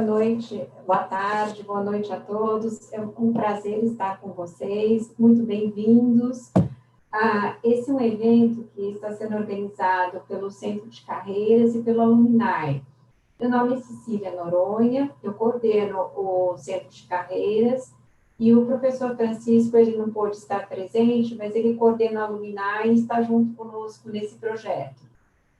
noite, boa tarde, boa noite a todos. É um prazer estar com vocês. Muito bem-vindos. Esse é um evento que está sendo organizado pelo Centro de Carreiras e pelo Alumni. Meu nome é Cecília Noronha, eu coordeno o Centro de Carreiras e o professor Francisco, ele não pôde estar presente, mas ele coordena a Alumni e está junto conosco nesse projeto.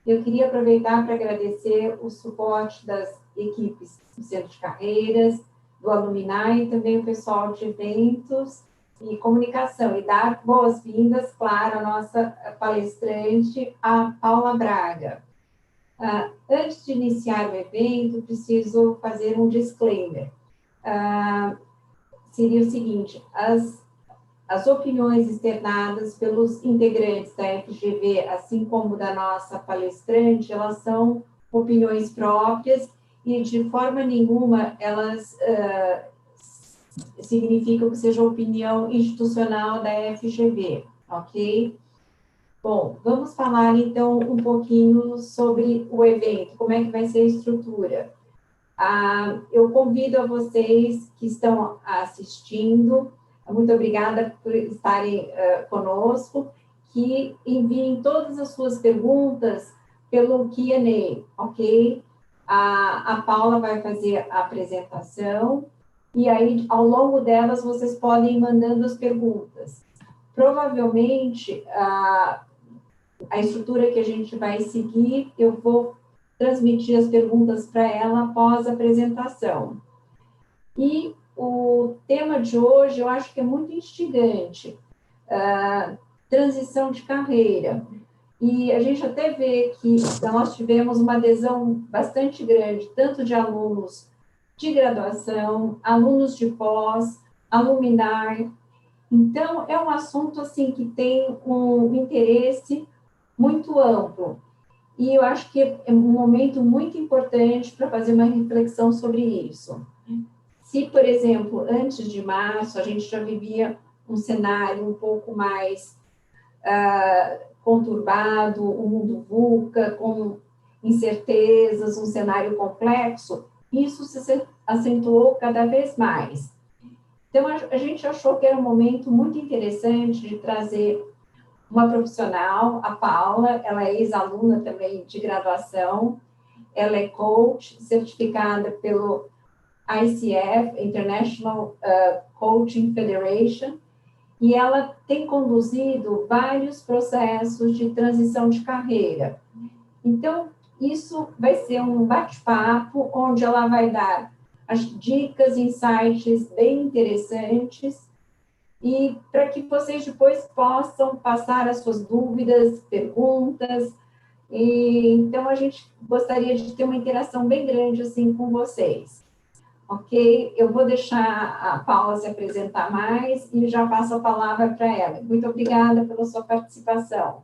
Eu queria aproveitar para agradecer o suporte das equipes do Centro de Carreiras, do Alumni e também o pessoal de eventos e comunicação, e dar boas-vindas, claro, à nossa palestrante, a Paula Braga. Antes de iniciar o evento, preciso fazer um disclaimer. Seria o seguinte, as opiniões externadas pelos integrantes da FGV, assim como da nossa palestrante, elas são opiniões próprias e, de forma nenhuma, elas significam que seja opinião institucional da FGV, ok? Bom, vamos falar, então, um pouquinho sobre o evento, como é que vai ser a estrutura. Eu convido a vocês que estão assistindo, muito obrigada por estarem conosco, que enviem todas as suas perguntas pelo Q&A, ok? A Paula vai fazer a apresentação, e aí, ao longo delas, vocês podem ir mandando as perguntas. Provavelmente, a estrutura que a gente vai seguir, eu vou transmitir as perguntas para ela após a apresentação. E o tema de hoje, eu acho que é muito instigante, transição de carreira. E a gente até vê que nós tivemos uma adesão bastante grande, tanto de alunos de graduação, alunos de pós, alumni. Então, é um assunto assim que tem um interesse muito amplo. E eu acho que é um momento muito importante para fazer uma reflexão sobre isso. Se, por exemplo, antes de março, a gente já vivia um cenário um pouco mais conturbado, um mundo VUCA, com incertezas, um cenário complexo, isso se acentuou cada vez mais. Então, a gente achou que era um momento muito interessante de trazer uma profissional, a Paula, ela é ex-aluna também de graduação, ela é coach, certificada pelo ICF, International Coaching Federation, e ela tem conduzido vários processos de transição de carreira. Então, isso vai ser um bate-papo, onde ela vai dar as dicas, insights bem interessantes, e para que vocês depois possam passar as suas dúvidas, perguntas. Então, a gente gostaria de ter uma interação bem grande assim com vocês. Ok? Eu vou deixar a Paula se apresentar mais e já passo a palavra para ela. Muito obrigada pela sua participação.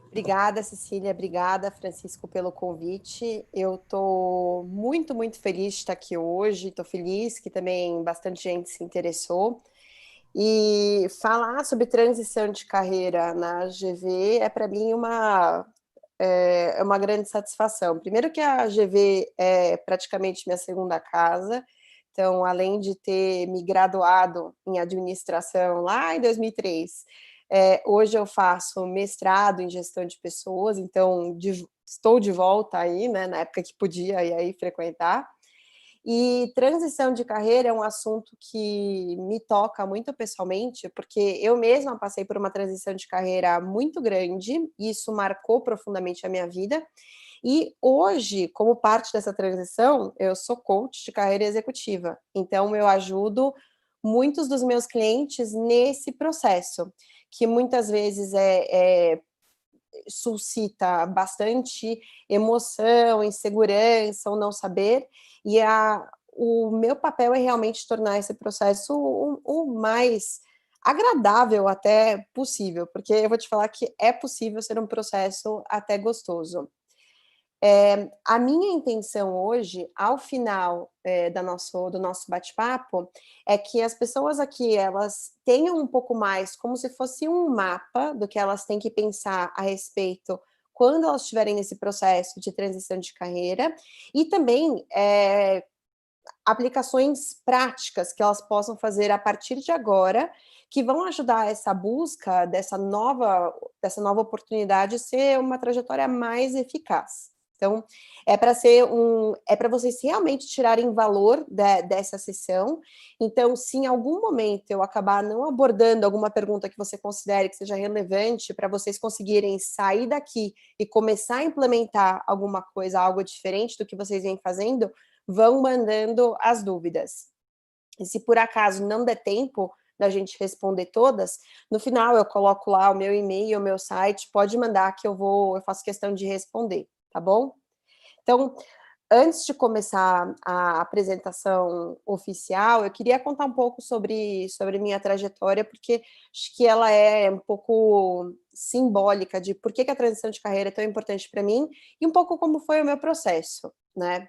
Obrigada, Cecília. Obrigada, Francisco, pelo convite. Eu estou muito, muito feliz de estar aqui hoje. Estou feliz que também bastante gente se interessou. E falar sobre transição de carreira na GV é, para mim, uma grande satisfação. Primeiro que a GV é praticamente minha segunda casa, então, além de ter me graduado em administração lá em 2003, hoje eu faço mestrado em gestão de pessoas, então estou de volta aí, né, na época que podia ir aí frequentar. E transição de carreira é um assunto que me toca muito pessoalmente, porque eu mesma passei por uma transição de carreira muito grande, e isso marcou profundamente a minha vida. E hoje, como parte dessa transição, eu sou coach de carreira executiva. Então, eu ajudo muitos dos meus clientes nesse processo, que muitas vezes suscita bastante emoção, insegurança, ou não saber, e o meu papel é realmente tornar esse processo o mais agradável até possível, porque eu vou te falar que é possível ser um processo até gostoso. A minha intenção hoje, ao final do nosso bate-papo, é que as pessoas aqui, elas tenham um pouco mais, como se fosse um mapa do que elas têm que pensar a respeito quando elas estiverem nesse processo de transição de carreira, e também aplicações práticas que elas possam fazer a partir de agora, que vão ajudar essa busca dessa nova oportunidade ser uma trajetória mais eficaz. Então, é para vocês realmente tirarem valor dessa sessão. Então, se em algum momento eu acabar não abordando alguma pergunta que você considere que seja relevante para vocês conseguirem sair daqui e começar a implementar alguma coisa, algo diferente do que vocês vêm fazendo, vão mandando as dúvidas. E se por acaso não der tempo da gente responder todas, no final eu coloco lá o meu e-mail, o meu site, pode mandar que eu faço questão de responder, tá bom? Então, antes de começar a apresentação oficial, eu queria contar um pouco sobre minha trajetória, porque acho que ela é um pouco simbólica de por que a transição de carreira é tão importante para mim e um pouco como foi o meu processo, né?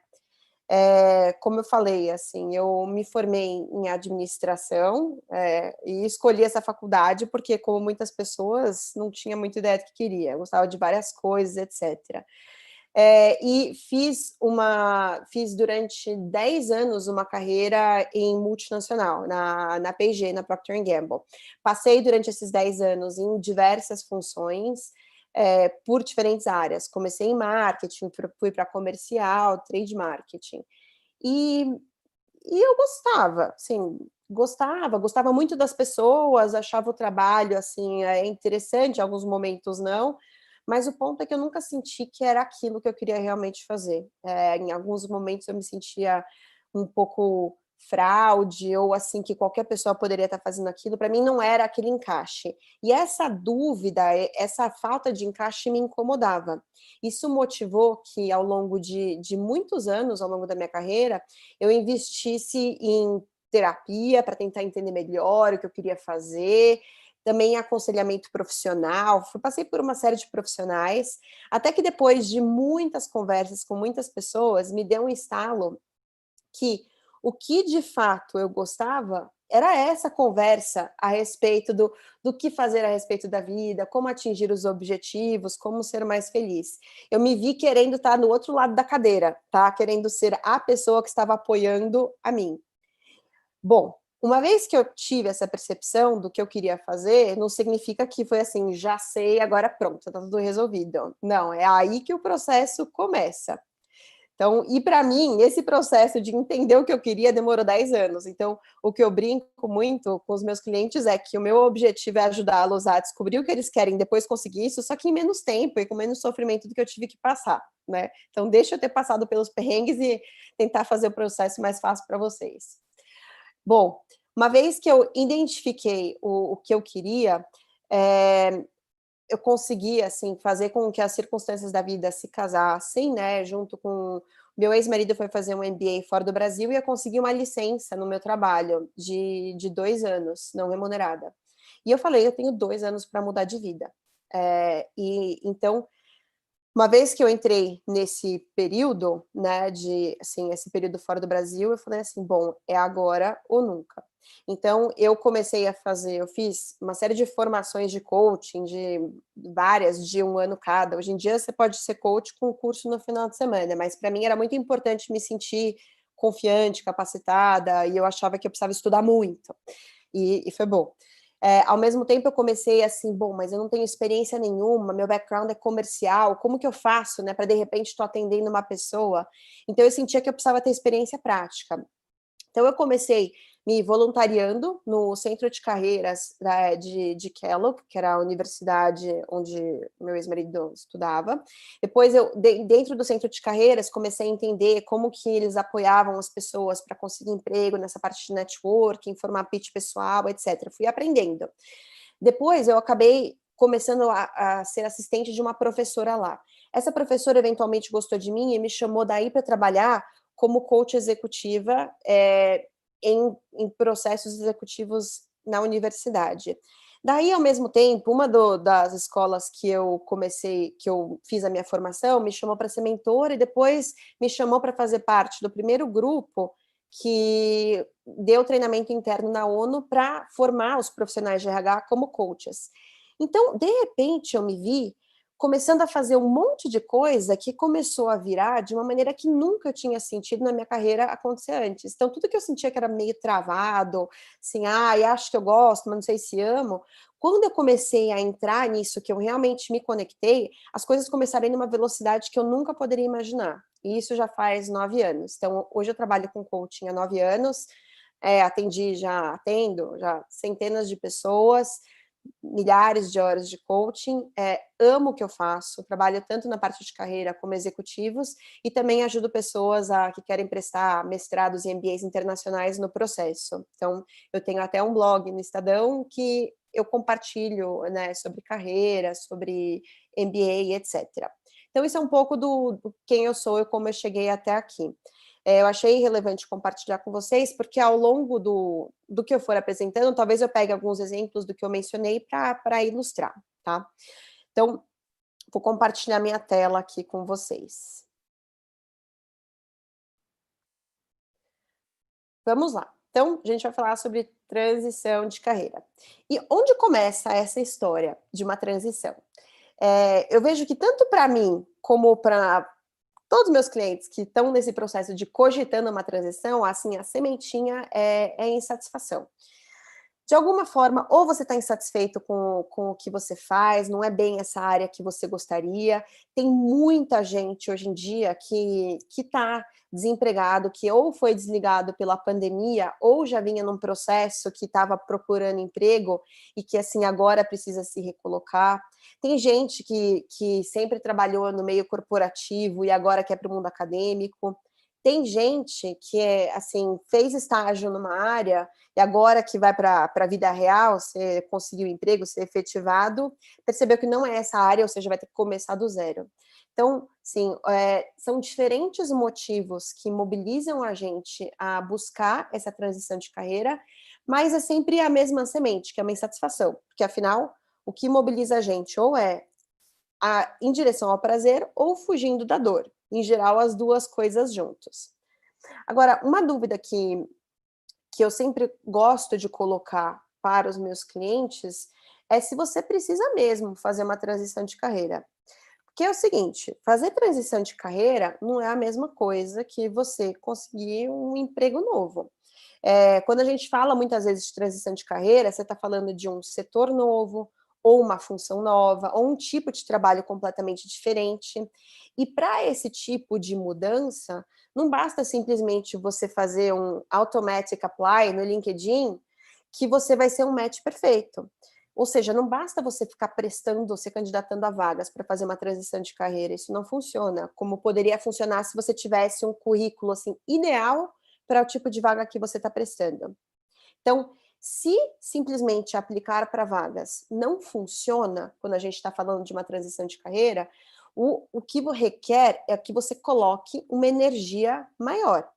Como eu falei, assim, eu me formei em administração e escolhi essa faculdade porque, como muitas pessoas, não tinha muita ideia do que queria, eu gostava de várias coisas, etc. E fiz durante 10 anos uma carreira em multinacional, na P&G, na Procter Gamble. Passei durante esses 10 anos em diversas funções, por diferentes áreas. Comecei em marketing, fui para comercial, trade marketing. E eu gostava, assim, gostava muito das pessoas, achava o trabalho, assim, interessante, em alguns momentos não, mas o ponto é que eu nunca senti que era aquilo que eu queria realmente fazer. Em alguns momentos eu me sentia um pouco fraude, ou assim, que qualquer pessoa poderia estar fazendo aquilo, para mim não era aquele encaixe. E essa dúvida, essa falta de encaixe me incomodava. Isso motivou que ao longo de muitos anos, ao longo da minha carreira, eu investisse em terapia para tentar entender melhor o que eu queria fazer, também aconselhamento profissional, passei por uma série de profissionais, até que depois de muitas conversas com muitas pessoas, me deu um estalo que o que de fato eu gostava era essa conversa a respeito do que fazer a respeito da vida, como atingir os objetivos, como ser mais feliz. Eu me vi querendo estar no outro lado da cadeira, tá? Querendo ser a pessoa que estava apoiando a mim. Bom, uma vez que eu tive essa percepção do que eu queria fazer, não significa que foi assim, já sei, agora pronto, tá tudo resolvido. Não, é aí que o processo começa. Então, e para mim, esse processo de entender o que eu queria demorou 10 anos. Então, o que eu brinco muito com os meus clientes é que o meu objetivo é ajudá-los a descobrir o que eles querem, depois conseguir isso, só que em menos tempo e com menos sofrimento do que eu tive que passar, né? Então, deixa eu ter passado pelos perrengues e tentar fazer o processo mais fácil para vocês. Bom, uma vez que eu identifiquei o que eu queria, eu consegui, assim, fazer com que as circunstâncias da vida se casassem, né, junto com meu ex-marido foi fazer um MBA fora do Brasil e eu consegui uma licença no meu trabalho de 2 anos, não remunerada. E eu falei, eu tenho 2 anos para mudar de vida. E então, uma vez que eu entrei nesse período, né, assim, esse período fora do Brasil, eu falei assim, bom, é agora ou nunca. Então, eu fiz uma série de formações de coaching, várias, de 1 ano cada. Hoje em dia, você pode ser coach com um curso no final de semana, mas para mim era muito importante me sentir confiante, capacitada, e eu achava que eu precisava estudar muito. E foi bom. Ao mesmo tempo eu comecei assim, bom, mas eu não tenho experiência nenhuma, meu background é comercial, como que eu faço, né, para de repente estou atendendo uma pessoa? Então eu sentia que eu precisava ter experiência prática. Então eu comecei me voluntariando no centro de carreiras de Kellogg, que era a universidade onde meu ex-marido estudava. Depois dentro do centro de carreiras, comecei a entender como que eles apoiavam as pessoas para conseguir emprego nessa parte de networking, formar pitch pessoal, etc. Fui aprendendo. Depois eu acabei começando a ser assistente de uma professora lá. Essa professora eventualmente gostou de mim e me chamou daí para trabalhar como coach executiva em processos executivos na universidade. Daí, ao mesmo tempo, uma das escolas que eu fiz a minha formação, me chamou para ser mentora e depois me chamou para fazer parte do primeiro grupo que deu treinamento interno na ONU para formar os profissionais de RH como coaches. Então, de repente, eu me vi começando a fazer um monte de coisa que começou a virar de uma maneira que nunca tinha sentido na minha carreira acontecer antes. Então, tudo que eu sentia que era meio travado, assim, acho que eu gosto, mas não sei se amo, quando eu comecei a entrar nisso, que eu realmente me conectei, as coisas começaram a ir numa velocidade que eu nunca poderia imaginar. E isso já faz 9 anos. Então, hoje eu trabalho com coaching há 9 anos, atendo já centenas de pessoas, milhares de horas de coaching, amo o que eu faço, trabalho tanto na parte de carreira como executivos, e também ajudo pessoas que querem prestar mestrados e MBAs internacionais no processo. Então, eu tenho até um blog no Estadão que eu compartilho, né, sobre carreira, sobre MBA, etc. Então, isso é um pouco do quem eu sou e como eu cheguei até aqui. Eu achei relevante compartilhar com vocês, porque ao longo do que eu for apresentando, talvez eu pegue alguns exemplos do que eu mencionei para ilustrar, tá? Então, vou compartilhar minha tela aqui com vocês. Vamos lá. Então, a gente vai falar sobre transição de carreira. E onde começa essa história de uma transição? Eu vejo que tanto para mim como para todos os meus clientes que estão nesse processo de cogitando uma transição, assim, a sementinha é insatisfação. De alguma forma, ou você está insatisfeito com o que você faz, não é bem essa área que você gostaria. Tem muita gente hoje em dia que está desempregado, que ou foi desligado pela pandemia, ou já vinha num processo que estava procurando emprego e que, assim, agora precisa se recolocar. Tem gente que sempre trabalhou no meio corporativo e agora quer para o mundo acadêmico. Tem gente que, assim, fez estágio numa área e agora que vai para a vida real, você conseguiu emprego, ser efetivado, percebeu que não é essa área, ou seja, vai ter que começar do zero. Então, sim, são diferentes motivos que mobilizam a gente a buscar essa transição de carreira, mas é sempre a mesma semente, que é uma insatisfação, porque afinal, o que mobiliza a gente ou em direção ao prazer ou fugindo da dor. Em geral, as duas coisas juntas. Agora, uma dúvida que eu sempre gosto de colocar para os meus clientes é se você precisa mesmo fazer uma transição de carreira. Porque é o seguinte, fazer transição de carreira não é a mesma coisa que você conseguir um emprego novo. Quando a gente fala muitas vezes de transição de carreira, você está falando de um setor novo, ou uma função nova, ou um tipo de trabalho completamente diferente. E para esse tipo de mudança, não basta simplesmente você fazer um automatic apply no LinkedIn, que você vai ser um match perfeito. Ou seja, não basta você ficar prestando, se candidatando a vagas para fazer uma transição de carreira. Isso não funciona, como poderia funcionar se você tivesse um currículo assim ideal para o tipo de vaga que você está prestando. Então, se simplesmente aplicar para vagas não funciona, quando a gente está falando de uma transição de carreira, o que requer é que você coloque uma energia maior.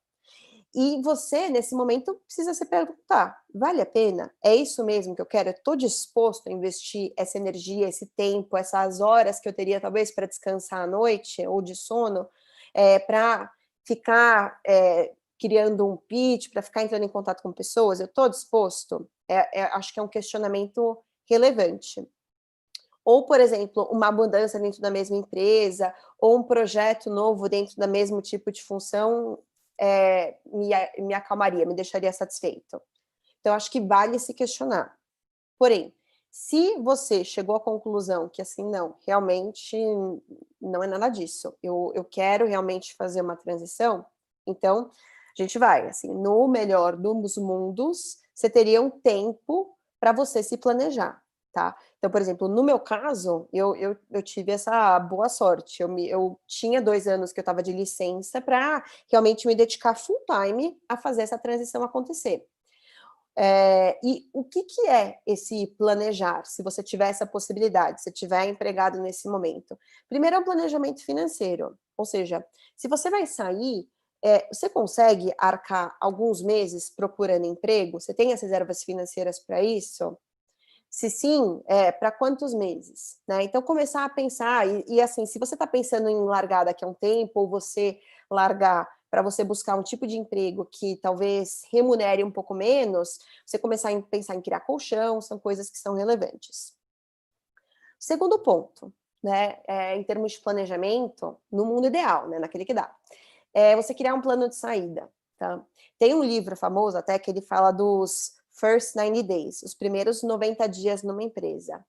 E você, nesse momento, precisa se perguntar: vale a pena? É isso mesmo que eu quero? Eu estou disposto a investir essa energia, esse tempo, essas horas que eu teria, talvez, para descansar à noite, ou de sono, para ficar criando um pitch, para ficar entrando em contato com pessoas? Eu estou disposto? Acho que é um questionamento relevante. Ou, por exemplo, uma mudança dentro da mesma empresa, ou um projeto novo dentro do mesmo tipo de função, me acalmaria, me deixaria satisfeito. Então, acho que vale se questionar. Porém, se você chegou à conclusão que, assim, não, realmente não é nada disso, eu quero realmente fazer uma transição, então, a gente vai, assim, no melhor dos mundos, você teria um tempo para você se planejar, tá? Então, por exemplo, no meu caso, eu tive essa boa sorte. Eu tinha 2 anos que eu estava de licença para realmente me dedicar full time a fazer essa transição acontecer. E o que é esse planejar, se você tiver essa possibilidade, se tiver empregado nesse momento? Primeiro é um planejamento financeiro, ou seja, se você vai sair, você consegue arcar alguns meses procurando emprego? Você tem as reservas financeiras para isso? Se sim, para quantos meses? Né? Então, começar a pensar, e assim, se você está pensando em largar daqui a um tempo, ou você largar para você buscar um tipo de emprego que talvez remunere um pouco menos, você começar a pensar em criar colchão, são coisas que são relevantes. Segundo ponto, né, em termos de planejamento, no mundo ideal, né, naquele que dá, você criar um plano de saída, tá? Tem um livro famoso até que ele fala dos first 90 days, os primeiros 90 dias numa empresa.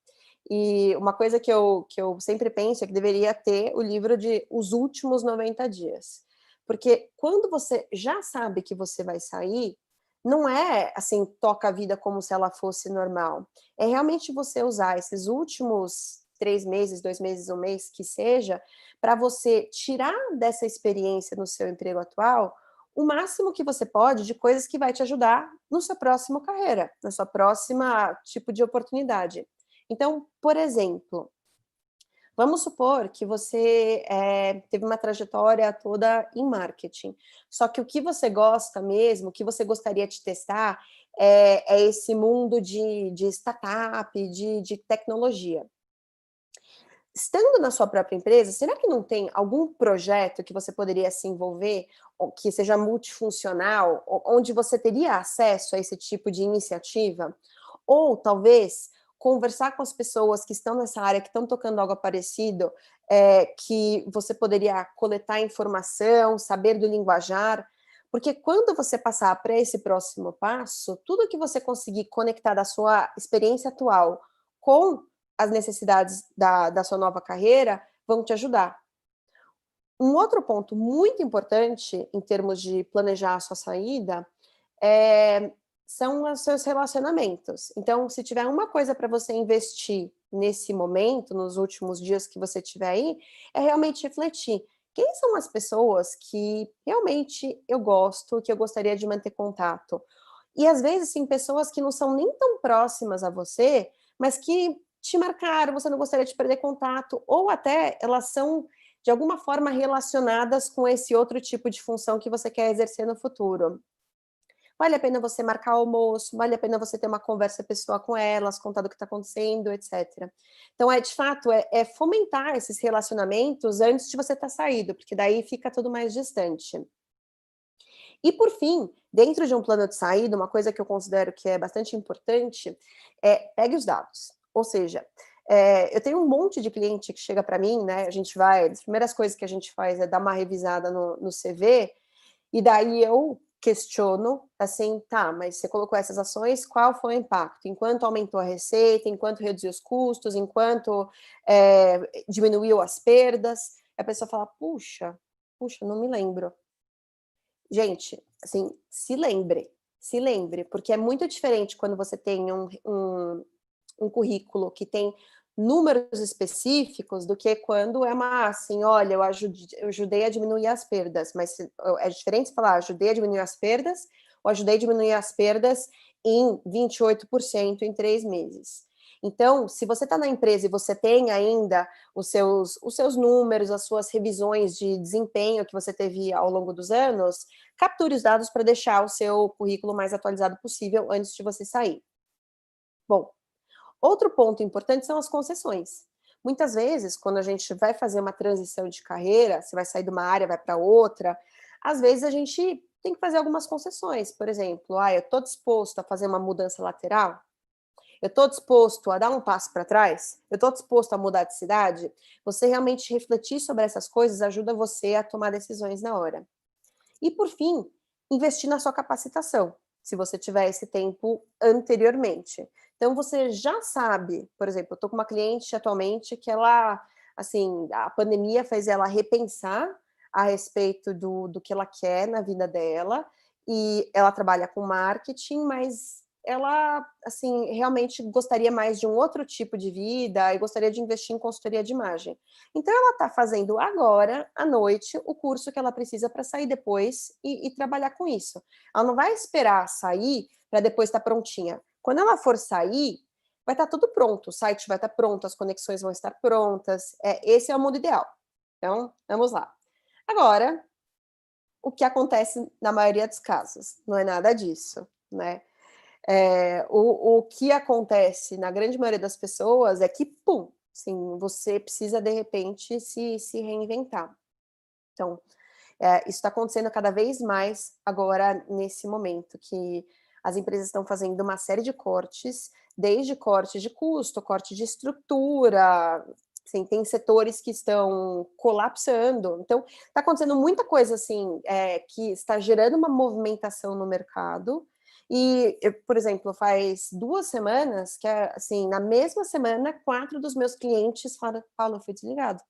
E uma coisa que eu sempre penso é que deveria ter o livro de os últimos 90 dias. Porque quando você já sabe que você vai sair, não é assim, toca a vida como se ela fosse normal. É realmente você usar esses últimos 3 meses, 2 meses, um mês, que seja, para você tirar dessa experiência no seu emprego atual o máximo que você pode de coisas que vai te ajudar no seu próximo carreira, na sua próxima tipo de oportunidade. Então, por exemplo, vamos supor que você teve uma trajetória toda em marketing, só que o que você gosta mesmo, o que você gostaria de testar, é esse mundo de startup, de tecnologia. Estando na sua própria empresa, será que não tem algum projeto que você poderia se envolver, ou que seja multifuncional, onde você teria acesso a esse tipo de iniciativa? Ou talvez conversar com as pessoas que estão nessa área, que estão tocando algo parecido, que você poderia coletar informação, saber do linguajar, porque quando você passar para esse próximo passo, tudo que você conseguir conectar da sua experiência atual com as necessidades da sua nova carreira vão te ajudar. Um outro ponto muito importante em termos de planejar a sua saída são os seus relacionamentos. Então, se tiver uma coisa para você investir nesse momento, nos últimos dias que você tiver aí, é realmente refletir. Quem são as pessoas que realmente eu gosto, que eu gostaria de manter contato? E às vezes, sim, pessoas que não são nem tão próximas a você, mas que te marcaram, você não gostaria de perder contato, ou até elas são de alguma forma relacionadas com esse outro tipo de função que você quer exercer no futuro. Vale a pena você marcar almoço, vale a pena você ter uma conversa pessoal com elas, contar do que está acontecendo, etc. Então, de fato, fomentar esses relacionamentos antes de você estar saído, porque daí fica tudo mais distante. E, por fim, dentro de um plano de saída, uma coisa que eu considero que é bastante importante é pegue os dados. Ou seja, eu tenho um monte de cliente que chega para mim, né? As primeiras coisas que a gente faz é dar uma revisada no CV, e daí eu questiono, assim, tá, mas você colocou essas ações, qual foi o impacto? Enquanto aumentou a receita, enquanto reduziu os custos, enquanto diminuiu as perdas? A pessoa fala, puxa, não me lembro. Gente, assim, se lembre, porque é muito diferente quando você tem um currículo que tem números específicos do que quando é uma, assim, olha, eu ajudei a diminuir as perdas, mas é diferente falar, ajudei a diminuir as perdas, ou ajudei a diminuir as perdas em 28% em 3 meses. Então, se você está na empresa e você tem ainda os seus números, as suas revisões de desempenho que você teve ao longo dos anos, capture os dados para deixar o seu currículo mais atualizado possível antes de você sair. Bom, outro ponto importante são as concessões. Muitas vezes, quando a gente vai fazer uma transição de carreira, você vai sair de uma área, vai para outra, às vezes a gente tem que fazer algumas concessões. Por exemplo, eu estou disposto a fazer uma mudança lateral? Eu estou disposto a dar um passo para trás? Eu estou disposto a mudar de cidade? Você realmente refletir sobre essas coisas ajuda você a tomar decisões na hora. E, por fim, investir na sua capacitação, se você tiver esse tempo anteriormente. Então, você já sabe, por exemplo, eu estou com uma cliente atualmente que ela, assim, a pandemia fez ela repensar a respeito do que ela quer na vida dela, e ela trabalha com marketing, mas ela, assim, realmente gostaria mais de um outro tipo de vida e gostaria de investir em consultoria de imagem. Então, ela está fazendo agora, à noite, o curso que ela precisa para sair depois e trabalhar com isso. Ela não vai esperar sair para depois estar prontinha. Quando ela for sair, vai estar tudo pronto, o site vai estar pronto, as conexões vão estar prontas. Esse é o mundo ideal. Então, vamos lá. Agora, o que acontece na maioria dos casos? Não é nada disso, né? O que acontece na grande maioria das pessoas é que, pum, assim, você precisa, de repente, se reinventar. Então, isso está acontecendo cada vez mais agora, nesse momento, que as empresas estão fazendo uma série de cortes, desde corte de custo, corte de estrutura, Sim, tem setores que estão colapsando. Então, está acontecendo muita coisa assim, que está gerando uma movimentação no mercado. E, por exemplo, faz 2 semanas que, assim, na mesma semana, 4 dos meus clientes falaram, Paula, eu fui desligado.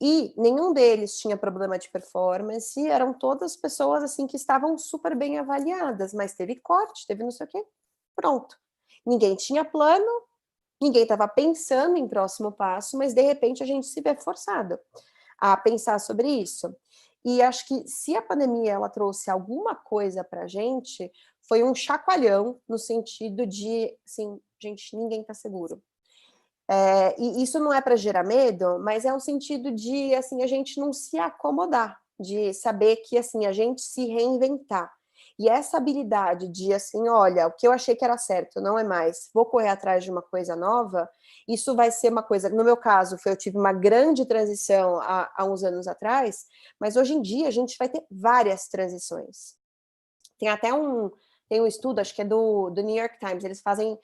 E nenhum deles tinha problema de performance, eram todas pessoas assim que estavam super bem avaliadas, mas teve corte, teve não sei o quê, pronto. Ninguém tinha plano, ninguém estava pensando em próximo passo, mas de repente a gente se vê forçado a pensar sobre isso. E acho que se a pandemia ela trouxe alguma coisa para a gente, foi um chacoalhão no sentido de, assim, gente, ninguém está seguro. E isso não é para gerar medo, mas é um sentido de, assim, a gente não se acomodar, de saber que, assim, a gente se reinventar. E essa habilidade de, assim, olha, o que eu achei que era certo não é mais, vou correr atrás de uma coisa nova, isso vai ser uma coisa, no meu caso, eu tive uma grande transição há uns anos atrás, mas hoje em dia a gente vai ter várias transições. Tem até tem um estudo, acho que é do New York Times, eles fazem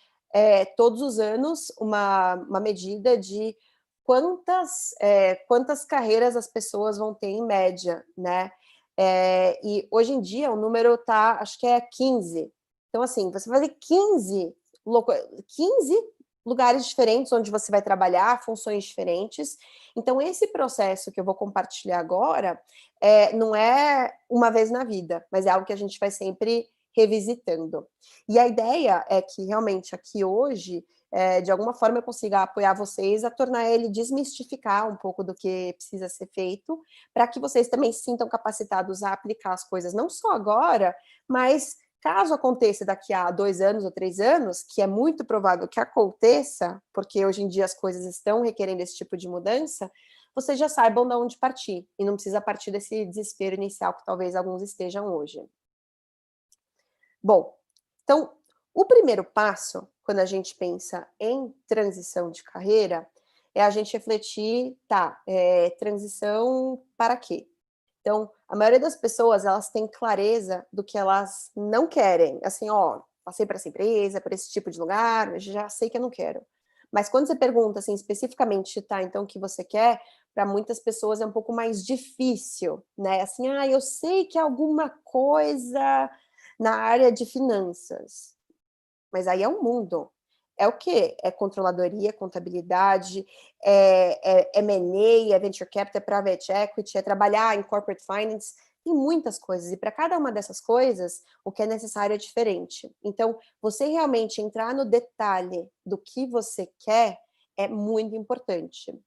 todos os anos uma medida de quantas carreiras as pessoas vão ter em média, né? E hoje em dia o número tá, acho que é 15. Então, assim, você vai ter 15 lugares diferentes onde você vai trabalhar, funções diferentes. Então, esse processo que eu vou compartilhar agora não é uma vez na vida, mas é algo que a gente vai sempre revisitando. E a ideia é que realmente aqui hoje, de alguma forma eu consiga apoiar vocês a tornar ele desmistificar um pouco do que precisa ser feito, para que vocês também se sintam capacitados a aplicar as coisas, não só agora, mas caso aconteça daqui a 2 anos ou 3 anos, que é muito provável que aconteça, porque hoje em dia as coisas estão requerendo esse tipo de mudança, vocês já saibam de onde partir, e não precisa partir desse desespero inicial que talvez alguns estejam hoje. Bom, então, o primeiro passo, quando a gente pensa em transição de carreira, é a gente refletir, transição para quê? Então, a maioria das pessoas, elas têm clareza do que elas não querem. Assim, ó, passei para essa empresa, para esse tipo de lugar, já sei que eu não quero. Mas quando você pergunta, assim, especificamente, então, o que você quer, para muitas pessoas é um pouco mais difícil, né? Assim, eu sei que alguma coisa na área de finanças, mas aí é um mundo. É o quê? É controladoria, contabilidade, M&A, é venture capital, é private equity, é trabalhar em corporate finance, tem muitas coisas, e para cada uma dessas coisas, o que é necessário é diferente. Então, você realmente entrar no detalhe do que você quer é muito importante.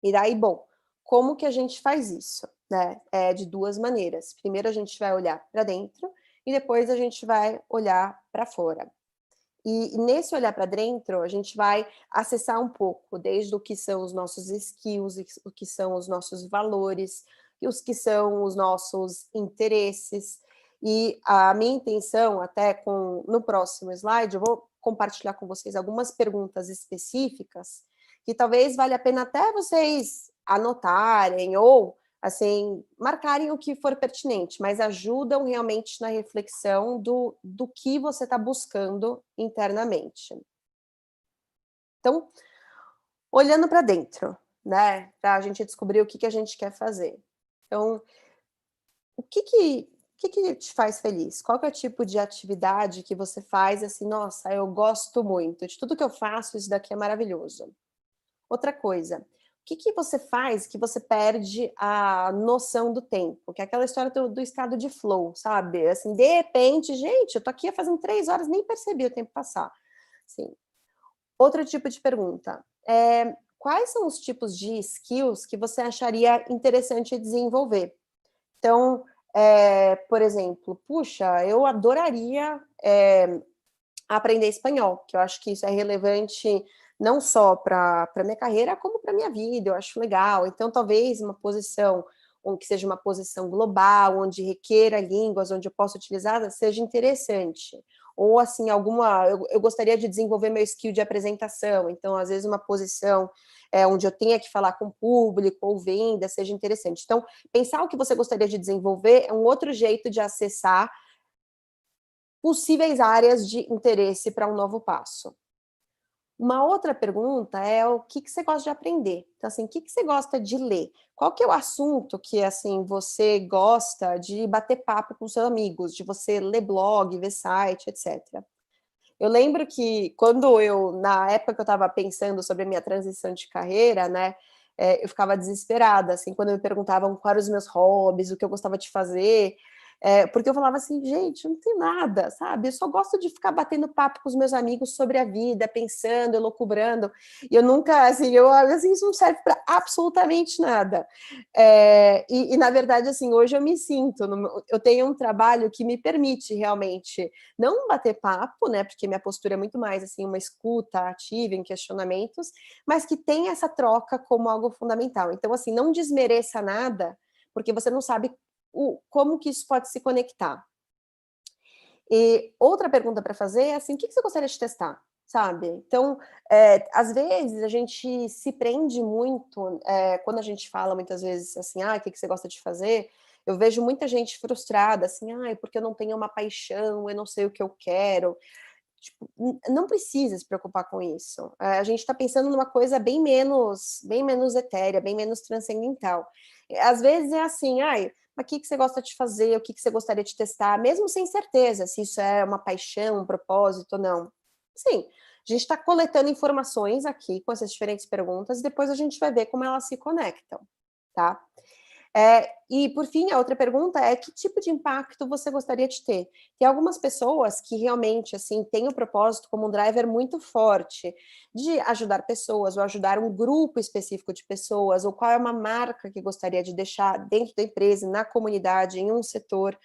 E daí, bom, como que a gente faz isso? Né? De 2 maneiras. Primeiro, a gente vai olhar para dentro, e depois a gente vai olhar para fora. E nesse olhar para dentro, a gente vai acessar um pouco desde o que são os nossos skills, o que são os nossos valores, e os que são os nossos interesses. E a minha intenção, até no próximo slide, eu vou compartilhar com vocês algumas perguntas específicas que talvez valha a pena até vocês anotarem ou assim, marcarem o que for pertinente, mas ajudam realmente na reflexão do que você está buscando internamente. Então, olhando para dentro, né, para a gente descobrir o que a gente quer fazer. Então, o que te faz feliz? Qual que é o tipo de atividade que você faz assim, nossa, eu gosto muito, de tudo que eu faço, isso daqui é maravilhoso. Outra coisa, o que você faz que você perde a noção do tempo? Que é aquela história do estado de flow, sabe? Assim, de repente, gente, eu tô aqui fazendo 3 horas, nem percebi o tempo passar. Assim, outro tipo de pergunta, quais são os tipos de skills que você acharia interessante desenvolver? Então, por exemplo, puxa, eu adoraria aprender espanhol, que eu acho que isso é relevante não só para a minha carreira, como para a minha vida, eu acho legal. Então, talvez uma posição, que seja uma posição global, onde requeira línguas, onde eu possa utilizá-las, seja interessante. Ou, assim, eu gostaria de desenvolver meu skill de apresentação, então, às vezes, uma posição onde eu tenha que falar com o público ou venda, seja interessante. Então, pensar o que você gostaria de desenvolver é um outro jeito de acessar possíveis áreas de interesse para um novo passo. Uma outra pergunta é o que você gosta de aprender. Então, assim, o que você gosta de ler? Qual que é o assunto que, assim, você gosta de bater papo com seus amigos, de você ler blog, ver site, etc. Eu lembro que na época que eu estava pensando sobre a minha transição de carreira, né, eu ficava desesperada, assim, quando me perguntavam quais eram os meus hobbies, o que eu gostava de fazer, porque eu falava assim, gente, eu não tenho nada, sabe? Eu só gosto de ficar batendo papo com os meus amigos sobre a vida, pensando, elucubrando, e eu nunca, assim, isso não serve para absolutamente nada. Na verdade, assim, hoje eu me sinto, eu tenho um trabalho que me permite realmente não bater papo, né, porque minha postura é muito mais, assim, uma escuta ativa em questionamentos, mas que tem essa troca como algo fundamental. Então, assim, não desmereça nada, porque você não sabe como que isso pode se conectar. E outra pergunta para fazer é assim, o que você gostaria de testar? Sabe? Então, às vezes a gente se prende muito, quando a gente fala muitas vezes assim, o que você gosta de fazer? Eu vejo muita gente frustrada, assim, porque eu não tenho uma paixão, eu não sei o que eu quero. Tipo, não precisa se preocupar com isso. A gente está pensando numa coisa bem menos etérea, bem menos transcendental. Às vezes é assim, mas o que você gosta de fazer, o que você gostaria de testar, mesmo sem certeza se isso é uma paixão, um propósito ou não. Sim, a gente está coletando informações aqui com essas diferentes perguntas e depois a gente vai ver como elas se conectam, tá? E, por fim, a outra pergunta é que tipo de impacto você gostaria de ter? Tem algumas pessoas que realmente, assim, têm o propósito como um driver muito forte de ajudar pessoas ou ajudar um grupo específico de pessoas, ou qual é uma marca que gostaria de deixar dentro da empresa, na comunidade, em um setor,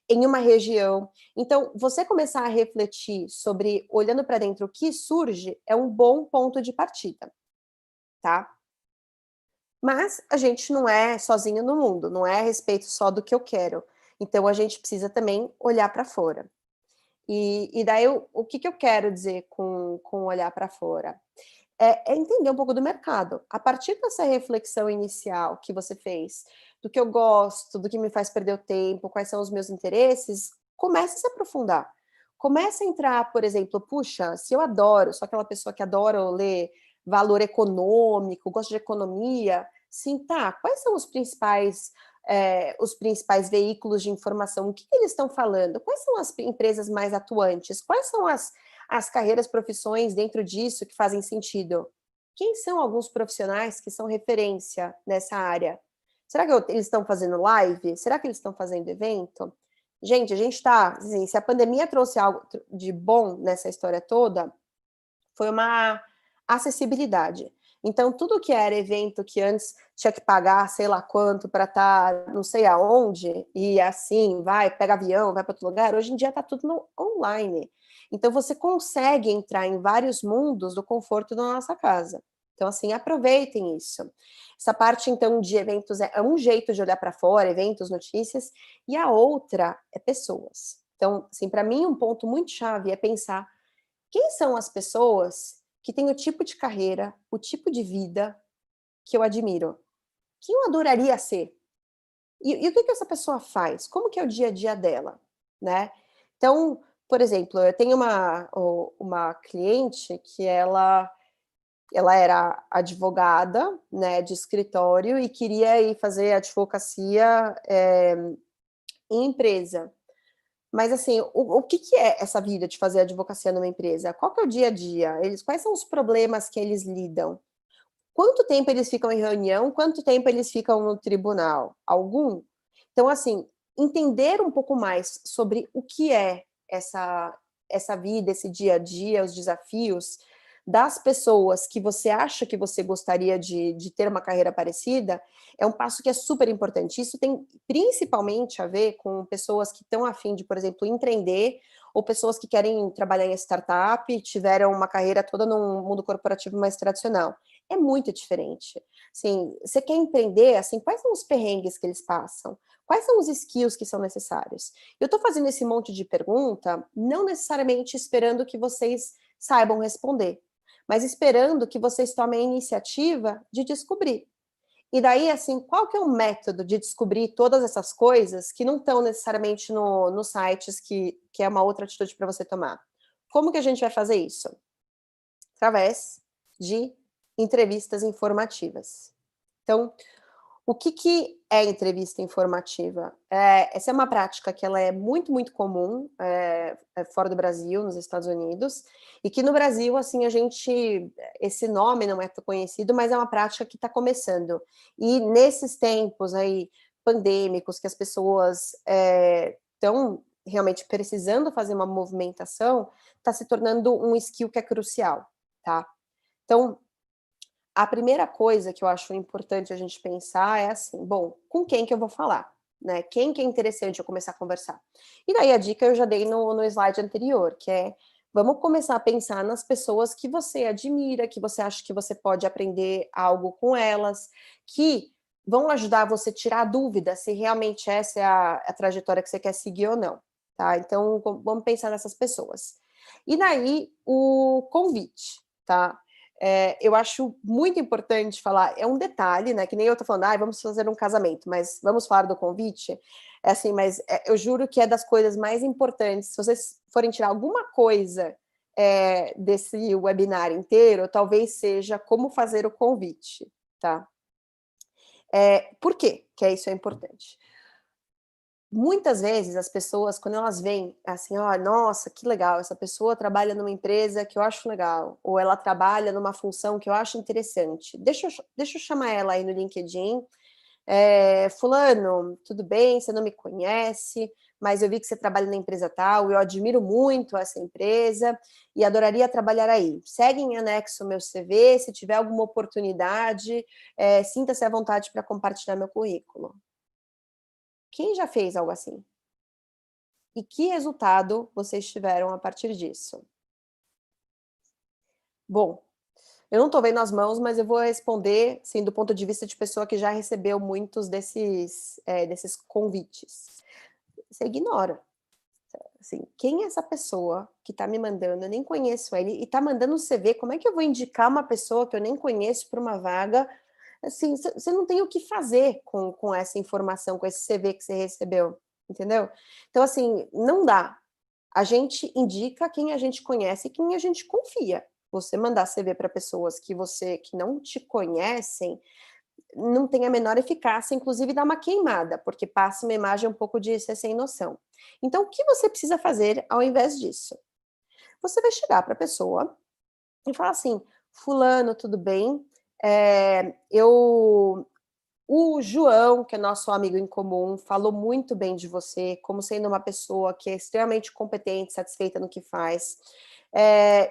em uma região. Então, você começar a refletir sobre, olhando para dentro, o que surge, é um bom ponto de partida, tá? Mas a gente não é sozinho no mundo, não é a respeito só do que eu quero. Então a gente precisa também olhar para fora. E daí o que eu quero dizer com olhar para fora? É entender um pouco do mercado. A partir dessa reflexão inicial que você fez, do que eu gosto, do que me faz perder o tempo, quais são os meus interesses, comece a se aprofundar. Comece a entrar, por exemplo, puxa, se eu adoro, sou aquela pessoa que adora ler valor econômico, gosto de economia, sim, tá, quais são os principais veículos de informação? O que eles estão falando? Quais são as empresas mais atuantes? Quais são as carreiras, profissões dentro disso que fazem sentido? Quem são alguns profissionais que são referência nessa área? Será que eles estão fazendo live? Será que eles estão fazendo evento? Gente, a gente está, assim, se a pandemia trouxe algo de bom nessa história toda, foi uma acessibilidade. Então, tudo que era evento que antes tinha que pagar sei lá quanto para estar não sei aonde, e assim, pega avião, vai para outro lugar, hoje em dia está tudo no online. Então, você consegue entrar em vários mundos do conforto da nossa casa. Então, assim, aproveitem isso. Essa parte, então, de eventos é um jeito de olhar para fora, eventos, notícias, e a outra é pessoas. Então, assim, para mim, um ponto muito chave é pensar quem são as pessoas que têm o tipo de carreira, o tipo de vida que eu admiro? Quem eu adoraria ser? E o que essa pessoa faz? Como que é o dia a dia dela, né? Então, por exemplo, eu tenho uma cliente que ela era advogada, né, de escritório e queria ir fazer advocacia em empresa. Mas assim, o que é essa vida de fazer advocacia numa empresa? Qual que é o dia a dia? Quais são os problemas que eles lidam? Quanto tempo eles ficam em reunião? Quanto tempo eles ficam no tribunal? Algum? Então, assim, entender um pouco mais sobre o que é essa vida, esse dia a dia, os desafios das pessoas que você acha que você gostaria de ter uma carreira parecida, é um passo que é super importante. Isso tem principalmente a ver com pessoas que estão a fim de, por exemplo, empreender, ou pessoas que querem trabalhar em startup e tiveram uma carreira toda no mundo corporativo mais tradicional. É muito diferente. Assim, você quer empreender, assim, quais são os perrengues que eles passam? Quais são os skills que são necessários? Eu estou fazendo esse monte de pergunta, não necessariamente esperando que vocês saibam responder, mas esperando que vocês tomem a iniciativa de descobrir. E daí, assim, qual que é o método de descobrir todas essas coisas que não estão necessariamente nos sites, que é uma outra atitude para você tomar? Como que a gente vai fazer isso? através de entrevistas informativas. Então, o que é entrevista informativa? Essa é uma prática que ela é muito, muito comum fora do Brasil, nos Estados Unidos, e que no Brasil, assim, esse nome não é tão conhecido, mas é uma prática que está começando. E nesses tempos aí pandêmicos, que as pessoas estão realmente precisando fazer uma movimentação, está se tornando um skill que é crucial, tá? Então, a primeira coisa que eu acho importante a gente pensar é assim, bom, com quem que eu vou falar? Né? Quem que é interessante eu começar a conversar? E daí a dica eu já dei no slide anterior, que é, vamos começar a pensar nas pessoas que você admira, que você acha que você pode aprender algo com elas, que vão ajudar você a tirar a dúvida se realmente essa é a trajetória que você quer seguir ou não, tá? Então, vamos pensar nessas pessoas. E daí, o convite, tá? Eu acho muito importante falar, é um detalhe, né, que nem eu tô falando, vamos fazer um casamento, mas vamos falar do convite, assim, mas eu juro que é das coisas mais importantes, se vocês forem tirar alguma coisa desse webinar inteiro, talvez seja como fazer o convite, tá? Por quê que isso é importante? Muitas vezes as pessoas, quando elas veem assim, nossa, que legal, essa pessoa trabalha numa empresa que eu acho legal, ou ela trabalha numa função que eu acho interessante, deixa eu chamar ela aí no LinkedIn, fulano, tudo bem, você não me conhece, mas eu vi que você trabalha na empresa tal, eu admiro muito essa empresa e adoraria trabalhar aí. Segue em anexo o meu CV, se tiver alguma oportunidade, sinta-se à vontade para compartilhar meu currículo. Quem já fez algo assim? E que resultado vocês tiveram a partir disso? Bom, eu não estou vendo as mãos, mas eu vou responder, sim, do ponto de vista de pessoa que já recebeu muitos desses convites. Você ignora. Assim, quem é essa pessoa que está me mandando? Eu nem conheço ele e está mandando um CV. Como é que eu vou indicar uma pessoa que eu nem conheço para uma vaga? Assim, você não tem o que fazer com essa informação, com esse CV que você recebeu, entendeu? Então, assim, não dá. A gente indica quem a gente conhece e quem a gente confia. Você mandar CV para pessoas que não te conhecem, não tem a menor eficácia, inclusive dá uma queimada, porque passa uma imagem um pouco de ser sem noção. Então, o que você precisa fazer ao invés disso? Você vai chegar para a pessoa e falar assim, fulano, tudo bem? O João, que é nosso amigo em comum, falou muito bem de você, como sendo uma pessoa que é extremamente competente, satisfeita no que faz.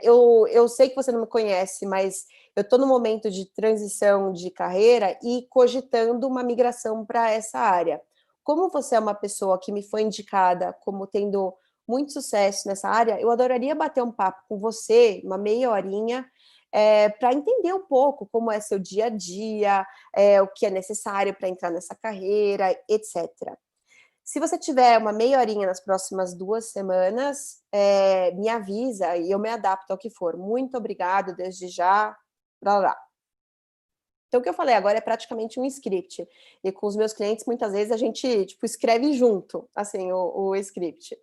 Eu sei que você não me conhece, mas eu estou no momento de transição de carreira e cogitando uma migração para essa área. Como você é uma pessoa que me foi indicada como tendo muito sucesso nessa área, eu adoraria bater um papo com você, uma meia horinha, para entender um pouco como é seu dia a dia, o que é necessário para entrar nessa carreira, etc. Se você tiver uma meia horinha nas próximas 2 semanas, me avisa e eu me adapto ao que for. Muito obrigado desde já. Blá, blá. Então, o que eu falei agora é praticamente um script. E com os meus clientes, muitas vezes, a gente escreve junto, assim, o script.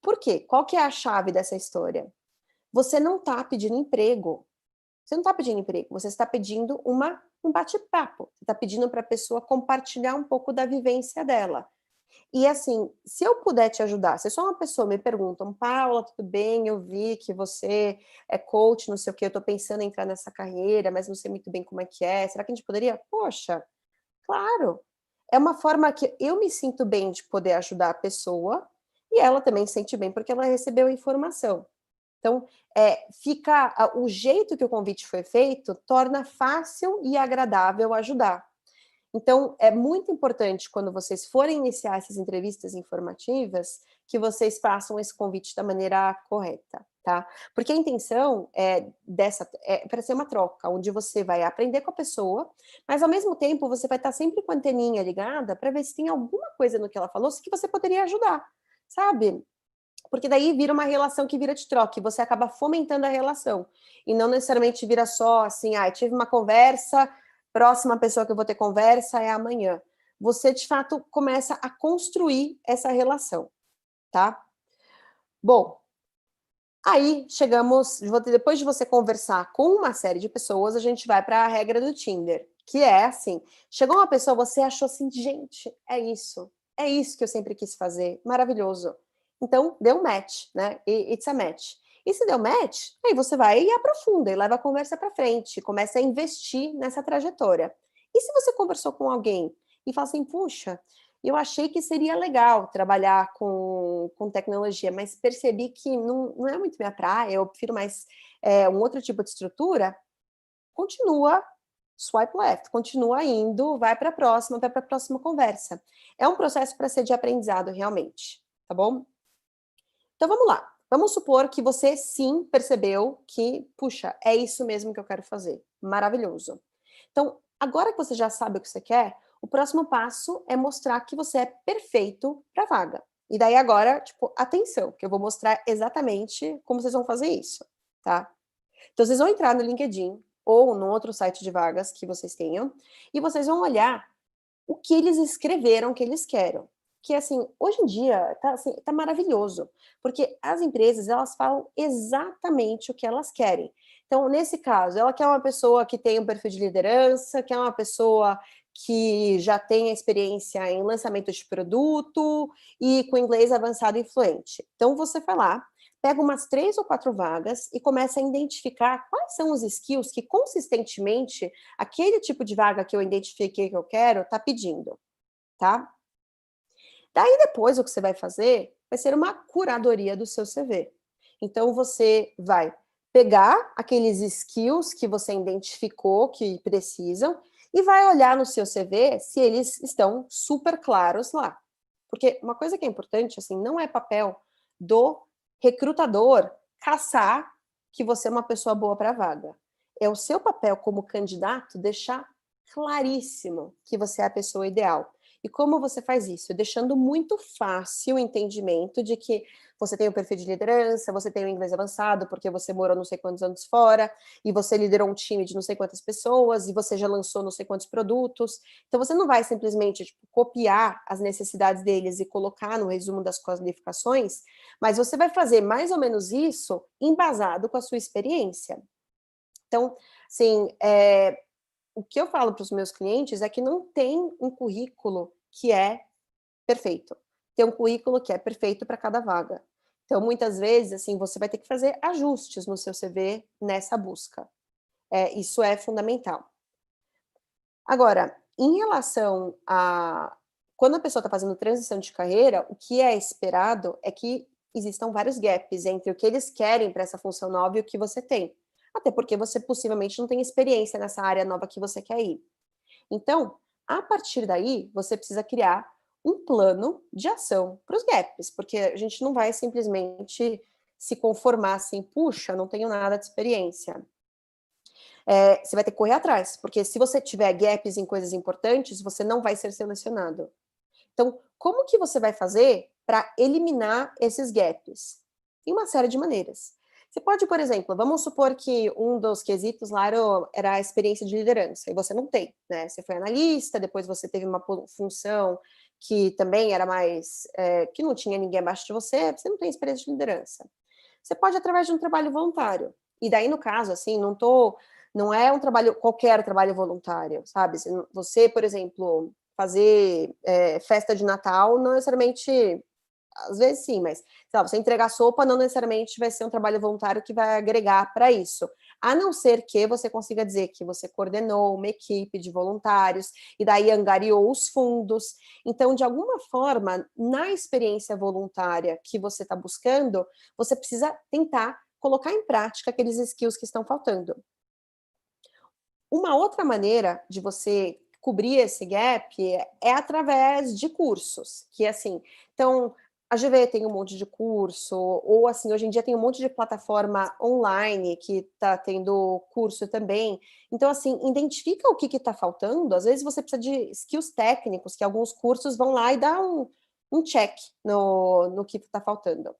Por quê? Qual que é a chave dessa história? Você não está pedindo emprego. Você não está pedindo emprego, você está pedindo um bate-papo. Você está pedindo para a pessoa compartilhar um pouco da vivência dela. E assim, se eu puder te ajudar, se só uma pessoa me pergunta, Paula, tudo bem, eu vi que você é coach, não sei o que, eu estou pensando em entrar nessa carreira, mas não sei muito bem como é que é, será que a gente poderia? Poxa, claro. É uma forma que eu me sinto bem de poder ajudar a pessoa e ela também se sente bem porque ela recebeu a informação. Então, o jeito que o convite foi feito torna fácil e agradável ajudar. Então, é muito importante quando vocês forem iniciar essas entrevistas informativas que vocês façam esse convite da maneira correta, tá? Porque a intenção é para ser uma troca, onde você vai aprender com a pessoa, mas ao mesmo tempo você vai estar sempre com a anteninha ligada para ver se tem alguma coisa no que ela falou que você poderia ajudar, sabe? Porque daí vira uma relação que vira de troca, e você acaba fomentando a relação. E não necessariamente vira só assim, tive uma conversa, próxima pessoa que eu vou ter conversa é amanhã. Você, de fato, começa a construir essa relação, tá? Bom, Aí, chegamos, depois de você conversar com uma série de pessoas, a gente vai para a regra do Tinder, que é assim, chegou uma pessoa, você achou assim, gente, é isso que eu sempre quis fazer, maravilhoso. Então, deu match, né? It's a match. E se deu match, aí você vai e aprofunda, e leva a conversa para frente, começa a investir nessa trajetória. E se você conversou com alguém e fala assim, puxa, eu achei que seria legal trabalhar com tecnologia, mas percebi que não é muito minha praia, eu prefiro mais um outro tipo de estrutura, continua swipe left, continua indo, vai para a próxima conversa. É um processo para ser de aprendizado, realmente, tá bom? Então, vamos lá. Vamos supor que você sim percebeu que, puxa, é isso mesmo que eu quero fazer. Maravilhoso. Então, agora que você já sabe o que você quer, o próximo passo é mostrar que você é perfeito para a vaga. E daí agora, tipo, atenção, que eu vou mostrar exatamente como vocês vão fazer isso, tá? Então, vocês vão entrar no LinkedIn ou no outro site de vagas que vocês tenham e vocês vão olhar o que eles escreveram que eles querem. Que, assim, hoje em dia tá, assim, tá maravilhoso, porque as empresas, elas falam exatamente o que elas querem. Então, nesse caso, ela quer uma pessoa que tem um perfil de liderança, quer uma pessoa que já tenha experiência em lançamento de produto e com inglês avançado e fluente. Então, você vai lá, pega umas 3 ou 4 vagas e começa a identificar quais são os skills que consistentemente aquele tipo de vaga que eu identifiquei que eu quero está pedindo, tá? Daí depois o que você vai fazer vai ser uma curadoria do seu CV. Então você vai pegar aqueles skills que você identificou que precisam e vai olhar no seu CV se eles estão super claros lá. Porque uma coisa que é importante, assim, não é papel do recrutador caçar que você é uma pessoa boa para a vaga. É o seu papel como candidato deixar claríssimo que você é a pessoa ideal. E como você faz isso? Deixando muito fácil o entendimento de que você tem um perfil de liderança, você tem um inglês avançado, porque você morou não sei quantos anos fora, e você liderou um time de não sei quantas pessoas, e você já lançou não sei quantos produtos. Então, você não vai simplesmente tipo, copiar as necessidades deles e colocar no resumo das qualificações, mas você vai fazer mais ou menos isso embasado com a sua experiência. Então, assim, o que eu falo para os meus clientes é que não tem um currículo que é perfeito. Tem um currículo que é perfeito para cada vaga. Então, muitas vezes, assim, você vai ter que fazer ajustes no seu CV nessa busca. Isso é fundamental. Agora, em relação a quando a pessoa está fazendo transição de carreira, o que é esperado é que existam vários gaps entre o que eles querem para essa função nova e o que você tem. Até porque você possivelmente não tem experiência nessa área nova que você quer ir. Então, a partir daí, você precisa criar um plano de ação para os gaps, porque a gente não vai simplesmente se conformar assim, puxa, não tenho nada de experiência. Você vai ter que correr atrás, porque se você tiver gaps em coisas importantes, você não vai ser selecionado. Então, como que você vai fazer para eliminar esses gaps? Tem uma série de maneiras. Você pode, por exemplo, vamos supor que um dos quesitos lá era a experiência de liderança, e você não tem, né? Você foi analista, depois você teve uma função que também era mais, que não tinha ninguém abaixo de você não tem experiência de liderança. Você pode, através de um trabalho voluntário. E daí, no caso, assim, não é um trabalho, qualquer trabalho voluntário, sabe? Você, por exemplo, fazer festa de Natal, não necessariamente, às vezes sim, mas você entregar sopa não necessariamente vai ser um trabalho voluntário que vai agregar para isso. A não ser que você consiga dizer que você coordenou uma equipe de voluntários e daí angariou os fundos. Então, de alguma forma, na experiência voluntária que você está buscando, você precisa tentar colocar em prática aqueles skills que estão faltando. Uma outra maneira de você cobrir esse gap é através de cursos, que assim, então a GV tem um monte de curso, ou assim, hoje em dia tem um monte de plataforma online que está tendo curso também. Então, assim, identifica o que está faltando. Às vezes você precisa de skills técnicos, que alguns cursos vão lá e dá um check no que está faltando.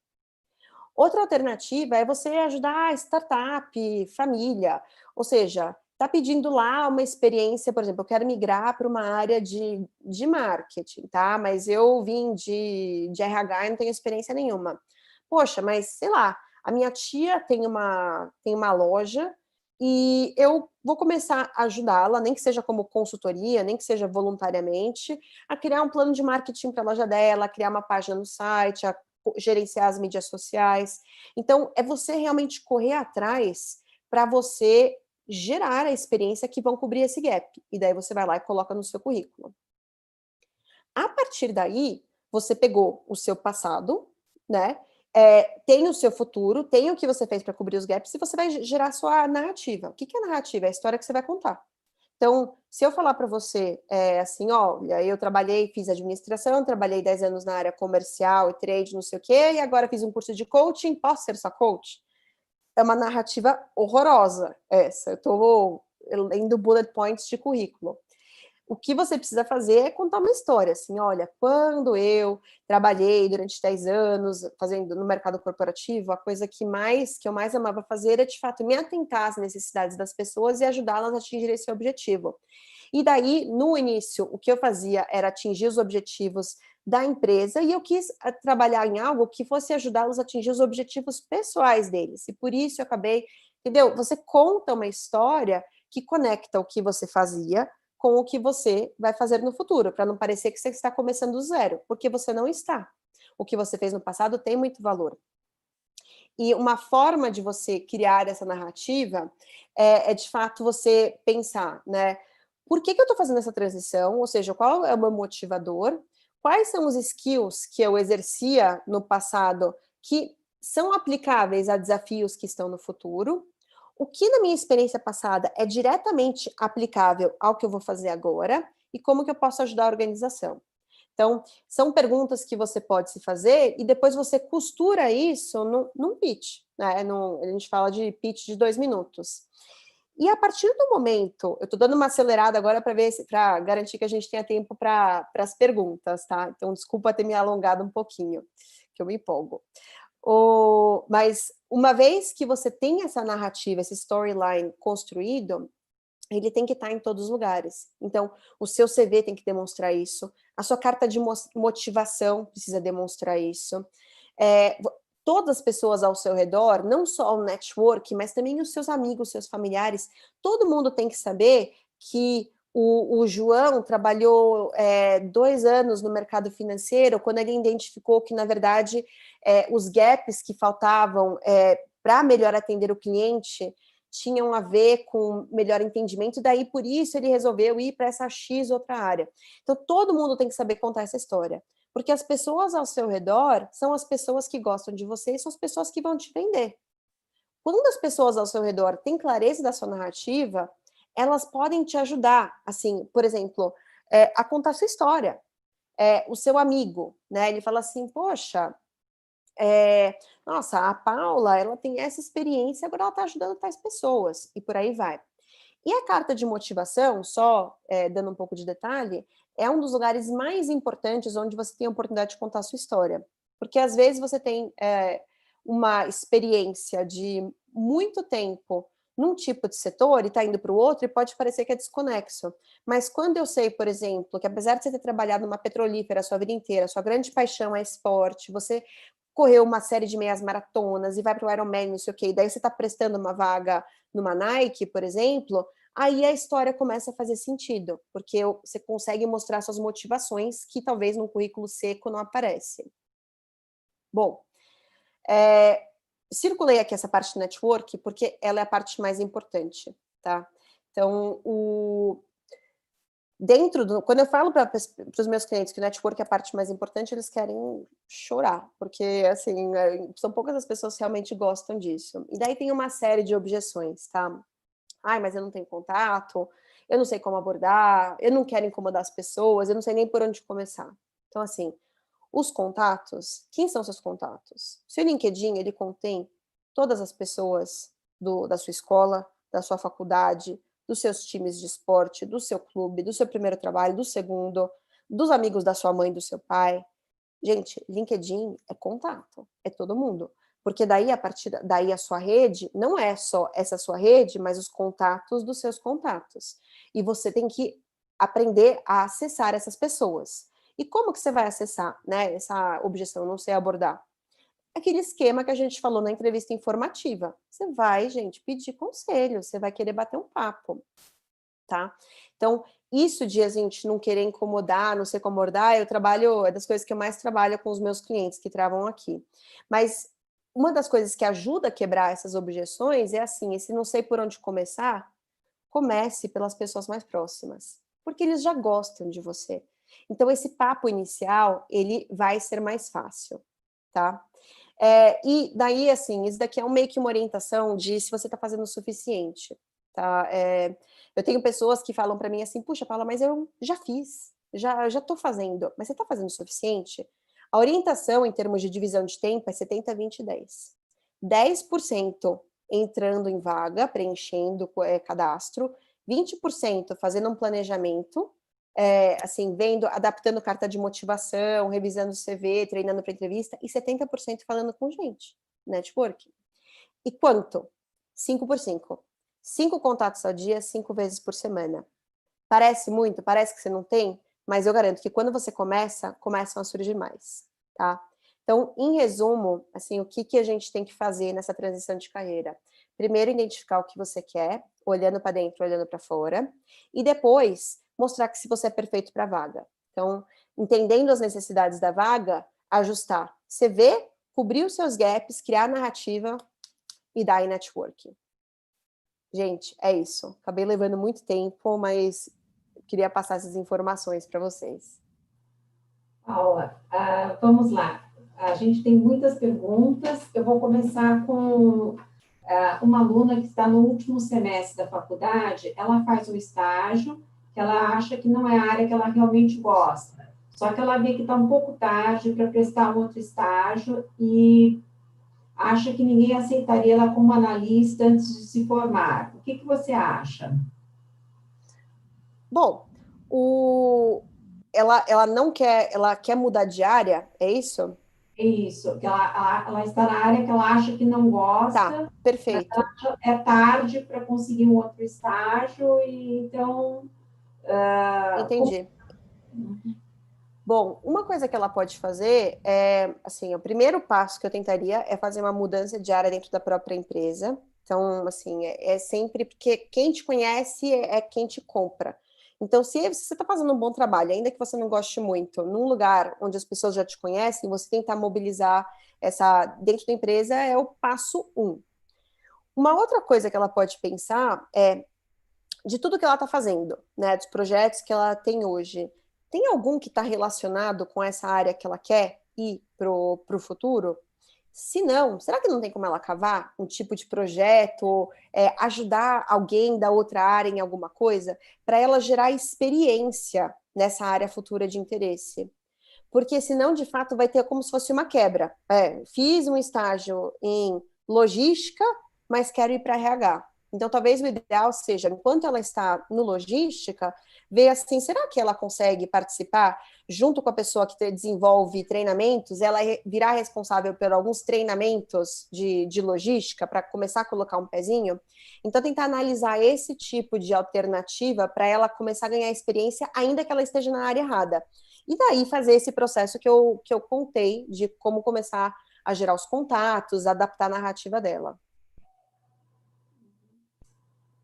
Outra alternativa é você ajudar a startup, família, ou seja, está pedindo lá uma experiência, por exemplo, eu quero migrar para uma área de marketing, tá? Mas eu vim de RH e não tenho experiência nenhuma. Poxa, mas sei lá, a minha tia tem uma loja e eu vou começar a ajudá-la, nem que seja como consultoria, nem que seja voluntariamente, a criar um plano de marketing para a loja dela, a criar uma página no site, a gerenciar as mídias sociais. Então, é você realmente correr atrás para você gerar a experiência que vão cobrir esse gap. E daí você vai lá e coloca no seu currículo. A partir daí, você pegou o seu passado, né? Tem o seu futuro, tem o que você fez para cobrir os gaps e você vai gerar a sua narrativa. O que é narrativa? É a história que você vai contar. Então, se eu falar para você assim, olha, eu trabalhei, fiz administração, trabalhei 10 anos na área comercial e trade, não sei o quê, e agora fiz um curso de coaching, posso ser sua coach? É uma narrativa horrorosa essa. Eu estou lendo bullet points de currículo. O que você precisa fazer é contar uma história, assim, olha, quando eu trabalhei durante 10 anos fazendo no mercado corporativo, a coisa que eu mais amava fazer é, de fato, me atentar às necessidades das pessoas e ajudá-las a atingir esse objetivo. E daí, no início, o que eu fazia era atingir os objetivos da empresa e eu quis trabalhar em algo que fosse ajudá-los a atingir os objetivos pessoais deles. E por isso eu acabei, entendeu? Você conta uma história que conecta o que você fazia com o que você vai fazer no futuro, para não parecer que você está começando do zero, porque você não está. O que você fez no passado tem muito valor. E uma forma de você criar essa narrativa de fato, você pensar, né? Por que eu estou fazendo essa transição? Ou seja, qual é o meu motivador? Quais são os skills que eu exercia no passado que são aplicáveis a desafios que estão no futuro? O que na minha experiência passada é diretamente aplicável ao que eu vou fazer agora e como que eu posso ajudar a organização? Então, são perguntas que você pode se fazer e depois você costura isso num pitch, né? A gente fala de pitch de 2 minutos. E a partir do momento, eu estou dando uma acelerada agora para garantir que a gente tenha tempo para as perguntas, tá? Então, desculpa ter me alongado um pouquinho, que eu me empolgo. Mas uma vez que você tem essa narrativa, esse storyline construído, ele tem que estar em todos os lugares. Então, o seu CV tem que demonstrar isso, a sua carta de motivação precisa demonstrar isso. Todas as pessoas ao seu redor, não só o network, mas também os seus amigos, seus familiares, todo mundo tem que saber que o João trabalhou 2 anos no mercado financeiro, quando ele identificou que, na verdade, os gaps que faltavam para melhor atender o cliente tinham a ver com melhor entendimento, e daí, por isso, ele resolveu ir para essa X outra área. Então, todo mundo tem que saber contar essa história, porque as pessoas ao seu redor são as pessoas que gostam de você e são as pessoas que vão te vender. Quando as pessoas ao seu redor têm clareza da sua narrativa, elas podem te ajudar, assim, por exemplo, a contar sua história. O seu amigo, né, ele fala assim, poxa, nossa, a Paula, ela tem essa experiência, agora ela está ajudando tais pessoas, e por aí vai. E a carta de motivação, só dando um pouco de detalhe, é um dos lugares mais importantes onde você tem a oportunidade de contar a sua história. Porque às vezes você tem uma experiência de muito tempo num tipo de setor e está indo para o outro e pode parecer que é desconexo. Mas quando eu sei, por exemplo, que apesar de você ter trabalhado numa petrolífera a sua vida inteira, sua grande paixão é esporte, você correu uma série de meias maratonas e vai para o Ironman, não sei o quê, e daí você está prestando uma vaga numa Nike, por exemplo, aí a história começa a fazer sentido, porque você consegue mostrar suas motivações que talvez num currículo seco não aparece. Bom, circulei aqui essa parte do network porque ela é a parte mais importante, tá? Então, quando eu falo para os meus clientes que o network é a parte mais importante, eles querem chorar, porque, assim, são poucas as pessoas que realmente gostam disso. E daí tem uma série de objeções, tá? Ai, mas eu não tenho contato, eu não sei como abordar, eu não quero incomodar as pessoas, eu não sei nem por onde começar. Então, assim, os contatos, quem são seus contatos? Seu LinkedIn, ele contém todas as pessoas da sua escola, da sua faculdade, dos seus times de esporte, do seu clube, do seu primeiro trabalho, do segundo, dos amigos da sua mãe, do seu pai. Gente, LinkedIn é contato, é todo mundo. Porque daí, a partir daí, a sua rede não é só essa sua rede, mas os contatos dos seus contatos. E você tem que aprender a acessar essas pessoas. E como que você vai acessar, né? Essa objeção, não sei abordar. aquele esquema que a gente falou na entrevista informativa. Você vai, gente, pedir conselho, você vai querer bater um papo, tá? Então, isso de a gente não querer incomodar, não se acomodar, é das coisas que eu mais trabalho com os meus clientes que travam aqui. Mas uma das coisas que ajuda a quebrar essas objeções é assim, esse não sei por onde começar, comece pelas pessoas mais próximas, porque eles já gostam de você. Então, esse papo inicial, ele vai ser mais fácil, tá? E daí, assim, isso daqui é meio que uma orientação de se você está fazendo o suficiente, tá? Eu tenho pessoas que falam para mim assim, puxa, Paula, mas eu já fiz, já estou fazendo, mas você está fazendo o suficiente? A orientação em termos de divisão de tempo é 70, 20, 10. 10% entrando em vaga, preenchendo cadastro, 20% fazendo um planejamento, assim, vendo, adaptando carta de motivação, revisando o CV, treinando para entrevista, e 70% falando com gente, networking. E quanto? 5 por 5. 5 contatos ao dia, 5 vezes por semana. Parece muito? Parece que você não tem? Mas eu garanto que quando você começam a surgir mais, tá? Então, em resumo, assim, o que a gente tem que fazer nessa transição de carreira? Primeiro, identificar o que você quer, olhando para dentro, olhando para fora, e depois mostrar que se você é perfeito para a vaga. Então, entendendo as necessidades da vaga, ajustar. Você vê, cobrir os seus gaps, criar narrativa e dar em networking. Gente, é isso. Acabei levando muito tempo, mas queria passar essas informações para vocês. Paula, vamos lá. A gente tem muitas perguntas. Eu vou começar com uma aluna que está no último semestre da faculdade. Ela faz um estágio que ela acha que não é a área que ela realmente gosta. Só que ela vê que está um pouco tarde para prestar um outro estágio e acha que ninguém aceitaria ela como analista antes de se formar. O que você acha? Bom, ela não quer, ela quer mudar de área, é isso? É isso, que ela está na área que ela acha que não gosta. Tá, perfeito. É tarde para conseguir um outro estágio, e então. Entendi. Bom, uma coisa que ela pode fazer é, assim, o primeiro passo que eu tentaria é fazer uma mudança de área dentro da própria empresa. Então, assim, é sempre porque quem te conhece é quem te compra. Então, se você está fazendo um bom trabalho, ainda que você não goste muito, num lugar onde as pessoas já te conhecem, você tentar mobilizar essa dentro da empresa é o passo um. Uma outra coisa que ela pode pensar é de tudo que ela está fazendo, né, dos projetos que ela tem hoje, tem algum que está relacionado com essa área que ela quer ir pro futuro? Se não, será que não tem como ela cavar um tipo de projeto, ajudar alguém da outra área em alguma coisa, para ela gerar experiência nessa área futura de interesse? Porque senão, de fato, vai ter como se fosse uma quebra. Fiz um estágio em logística, mas quero ir para RH. Então, talvez o ideal seja, enquanto ela está no logística, ver assim, será que ela consegue participar junto com a pessoa que desenvolve treinamentos, ela virar responsável por alguns treinamentos de logística para começar a colocar um pezinho? Então, tentar analisar esse tipo de alternativa para ela começar a ganhar experiência, ainda que ela esteja na área errada. E daí fazer esse processo que eu contei de como começar a gerar os contatos, adaptar a narrativa dela.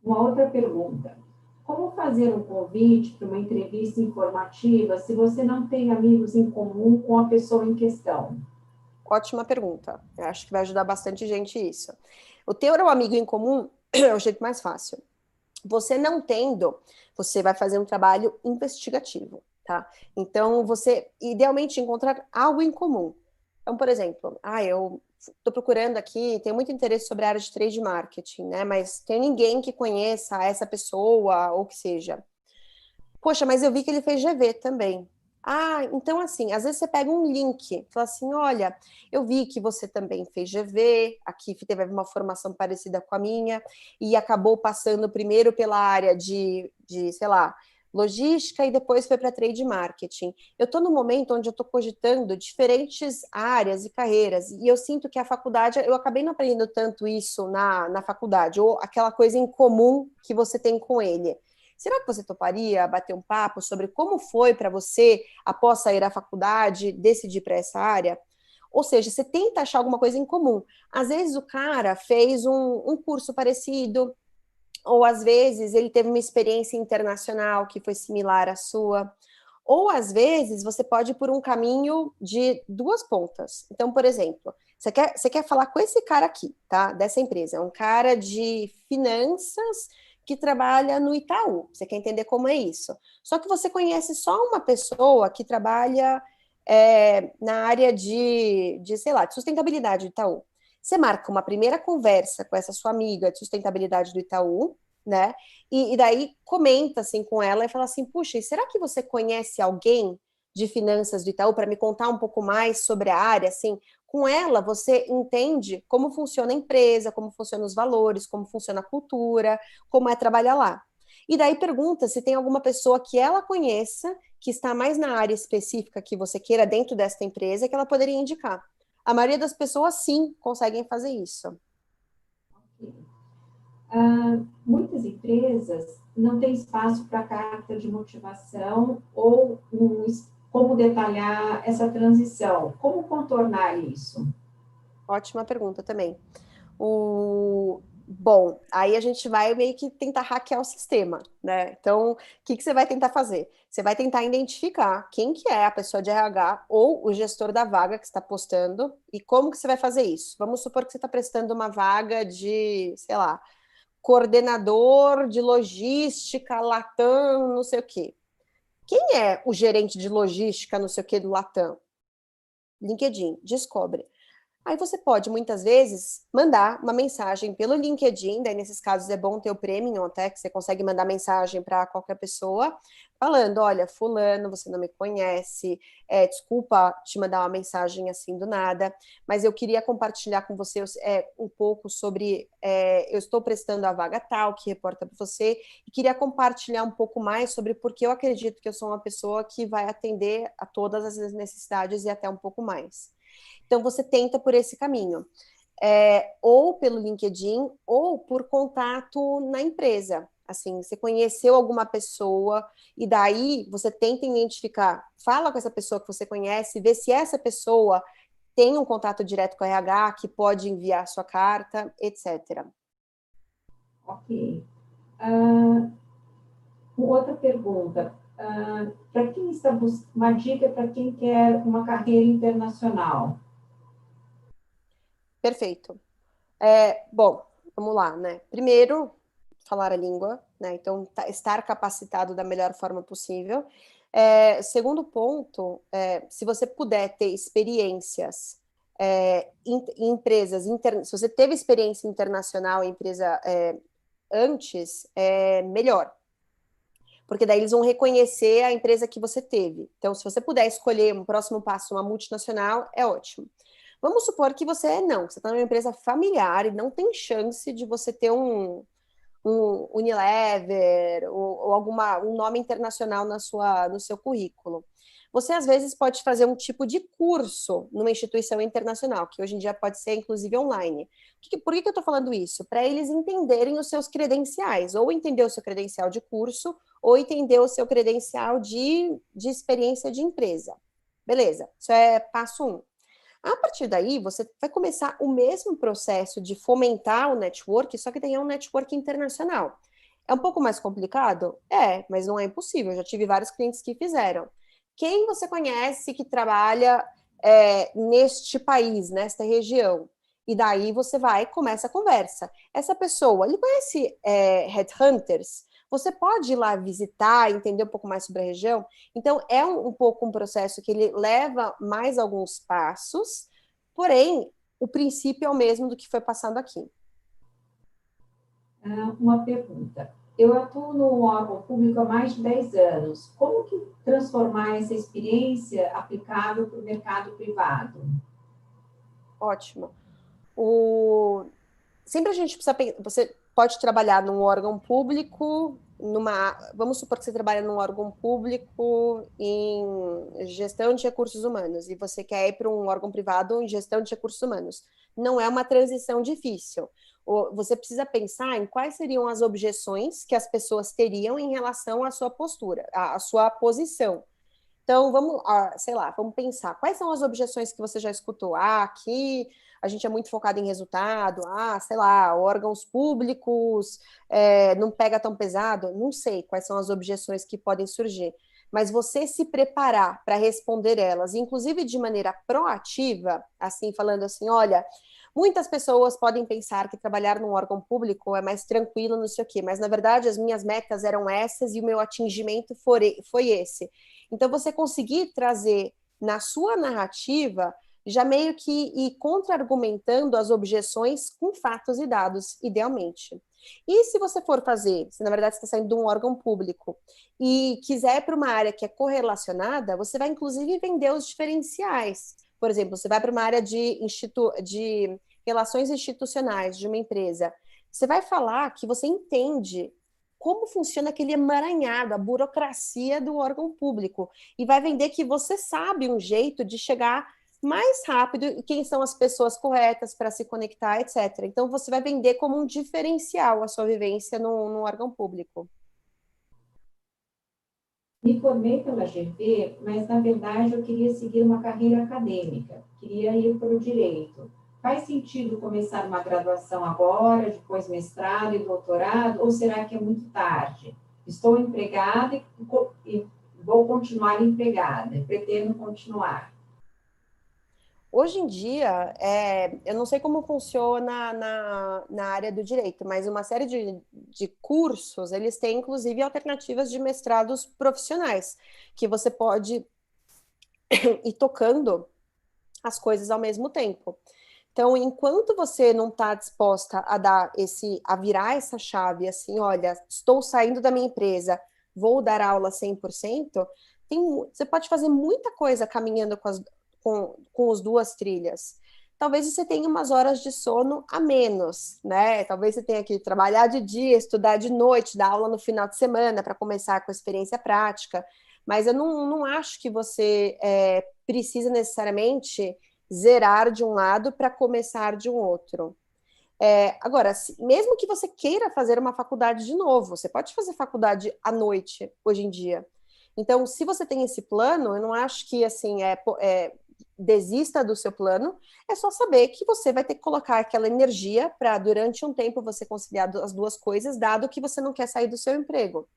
Uma outra pergunta. Como fazer um convite para uma entrevista informativa se você não tem amigos em comum com a pessoa em questão? Ótima pergunta. Eu acho que vai ajudar bastante gente isso. O ter um amigo em comum é o jeito mais fácil. Você não tendo, você vai fazer um trabalho investigativo, tá? Então, você idealmente encontrar algo em comum. Então, por exemplo, eu estou procurando aqui, tenho muito interesse sobre a área de trade marketing, né? Mas tem ninguém que conheça essa pessoa ou que seja. Poxa, mas eu vi que ele fez GV também. Então assim, às vezes você pega um link, fala assim, olha, eu vi que você também fez GV, aqui teve uma formação parecida com a minha, e acabou passando primeiro pela área sei lá, logística e depois foi para trade marketing. Eu estou no momento onde eu estou cogitando diferentes áreas e carreiras, e eu sinto que a faculdade, eu acabei não aprendendo tanto isso na faculdade, ou aquela coisa em comum que você tem com ele. Será que você toparia bater um papo sobre como foi para você, após sair da faculdade, decidir para essa área? Ou seja, você tenta achar alguma coisa em comum. Às vezes o cara fez um curso parecido, ou às vezes ele teve uma experiência internacional que foi similar à sua. Ou às vezes você pode ir por um caminho de duas pontas. Então, por exemplo, você quer falar com esse cara aqui, tá? Dessa empresa. É um cara de finanças que trabalha no Itaú. Você quer entender como é isso. Só que você conhece só uma pessoa que trabalha na área sei lá, de sustentabilidade do Itaú. Você marca uma primeira conversa com essa sua amiga de sustentabilidade do Itaú, né? E daí comenta assim com ela e fala assim: puxa, e será que você conhece alguém de finanças do Itaú para me contar um pouco mais sobre a área? Assim, com ela você entende como funciona a empresa, como funcionam os valores, como funciona a cultura, como é trabalhar lá. E daí pergunta se tem alguma pessoa que ela conheça, que está mais na área específica que você queira dentro desta empresa, que ela poderia indicar. A maioria das pessoas, sim, conseguem fazer isso. Muitas empresas não têm espaço para carta de motivação ou como detalhar essa transição. Como contornar isso? Ótima pergunta também. Bom, aí a gente vai meio que tentar hackear o sistema, né? Então, o que você vai tentar fazer? Você vai tentar identificar quem que é a pessoa de RH ou o gestor da vaga que está postando e como que você vai fazer isso. Vamos supor que você está prestando uma vaga de, sei lá, coordenador de logística, Latam, não sei o quê. Quem é o gerente de logística, não sei o quê, do Latam? LinkedIn, descobre. Aí você pode, muitas vezes, mandar uma mensagem pelo LinkedIn, daí nesses casos é bom ter o Premium até, que você consegue mandar mensagem para qualquer pessoa, falando, olha, fulano, você não me conhece, desculpa te mandar uma mensagem assim do nada, mas eu queria compartilhar com você um pouco sobre, eu estou prestando a vaga tal, que reporta para você, e queria compartilhar um pouco mais sobre porque eu acredito que eu sou uma pessoa que vai atender a todas as necessidades e até um pouco mais. Então, você tenta por esse caminho, ou pelo LinkedIn, ou por contato na empresa. Assim, você conheceu alguma pessoa, e daí você tenta identificar, fala com essa pessoa que você conhece, vê se essa pessoa tem um contato direto com a RH, que pode enviar sua carta, etc. Ok. Outra pergunta. Para quem está uma dica para quem quer uma carreira internacional? Perfeito. Bom, vamos lá, né? Primeiro, falar a língua, né? Então, estar capacitado da melhor forma possível. Segundo ponto, se você puder ter experiências em empresas, se você teve experiência internacional em empresa antes, melhor. Porque daí eles vão reconhecer a empresa que você teve. Então, se você puder escolher um próximo passo, uma multinacional, é ótimo. Vamos supor que você você está numa empresa familiar e não tem chance de você ter um Unilever ou um nome internacional no seu currículo. Você, às vezes, pode fazer um tipo de curso numa instituição internacional, que hoje em dia pode ser, inclusive, online. Por que eu estou falando isso? Para eles entenderem os seus credenciais, ou entender o seu credencial de curso, ou entender o seu credencial de experiência de empresa. Beleza, isso é passo 1. A partir daí, você vai começar o mesmo processo de fomentar o network, só que tem um network internacional. É um pouco mais complicado? Mas não é impossível. Eu já tive vários clientes que fizeram. Quem você conhece que trabalha neste país, nesta região? E daí você vai e começa a conversa. Essa pessoa, ele conhece headhunters? Você pode ir lá visitar, entender um pouco mais sobre a região. Então, é um pouco um processo que ele leva mais alguns passos, porém, o princípio é o mesmo do que foi passado aqui. Uma pergunta. Eu atuo no órgão público há mais de 10 anos. Como que transformar essa experiência aplicável para o mercado privado? Ótimo. Sempre a gente precisa pensar, você pode trabalhar num órgão público, vamos supor que você trabalha num órgão público em gestão de recursos humanos e você quer ir para um órgão privado em gestão de recursos humanos. Não é uma transição difícil. Você precisa pensar em quais seriam as objeções que as pessoas teriam em relação à sua postura, à sua posição. Então, vamos, sei lá, vamos pensar. Quais são as objeções que você já escutou? Ah, aqui a gente é muito focado em resultado. Ah, sei lá, órgãos públicos não pega tão pesado. Não sei quais são as objeções que podem surgir. Mas você se preparar para responder elas, inclusive de maneira proativa, assim, falando assim, olha, muitas pessoas podem pensar que trabalhar num órgão público é mais tranquilo, não sei o quê, mas na verdade as minhas metas eram essas e o meu atingimento foi esse. Então, você conseguir trazer na sua narrativa, já meio que ir contra-argumentando as objeções com fatos e dados, idealmente. E se você for fazer, se na verdade você está saindo de um órgão público e quiser ir para uma área que é correlacionada, você vai inclusive vender os diferenciais. Por exemplo, você vai para uma área de relações institucionais de uma empresa. Você vai falar que você entende como funciona aquele emaranhado, a burocracia do órgão público, e vai vender que você sabe um jeito de chegar mais rápido e quem são as pessoas corretas para se conectar, etc. Então, você vai vender como um diferencial a sua vivência no órgão público. Me formei pela GV, mas na verdade eu queria seguir uma carreira acadêmica, queria ir para o direito. Faz sentido começar uma graduação agora, depois mestrado e doutorado, ou será que é muito tarde? Estou empregada e vou continuar empregada, pretendo continuar. Hoje em dia, eu não sei como funciona na área do direito, mas uma série de cursos, eles têm inclusive alternativas de mestrados profissionais, que você pode ir tocando as coisas ao mesmo tempo. Então, enquanto você não está disposta a virar essa chave, assim, olha, estou saindo da minha empresa, vou dar aula 100%, você pode fazer muita coisa caminhando com as duas trilhas. Talvez você tenha umas horas de sono a menos, né? Talvez você tenha que trabalhar de dia, estudar de noite, dar aula no final de semana para começar com a experiência prática. Mas eu não acho que você precisa necessariamente zerar de um lado para começar de um outro. Agora, mesmo que você queira fazer uma faculdade de novo, você pode fazer faculdade à noite hoje em dia. Então, se você tem esse plano, eu não acho que assim desista do seu plano. É só saber que você vai ter que colocar aquela energia para durante um tempo você conciliar as duas coisas, dado que você não quer sair do seu emprego.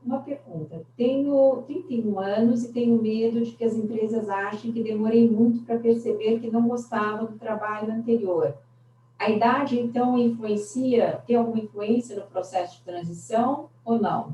Uma pergunta. Tenho 31 anos e tenho medo de que as empresas achem que demorei muito para perceber que não gostava do trabalho anterior. A idade, então, tem alguma influência no processo de transição ou não?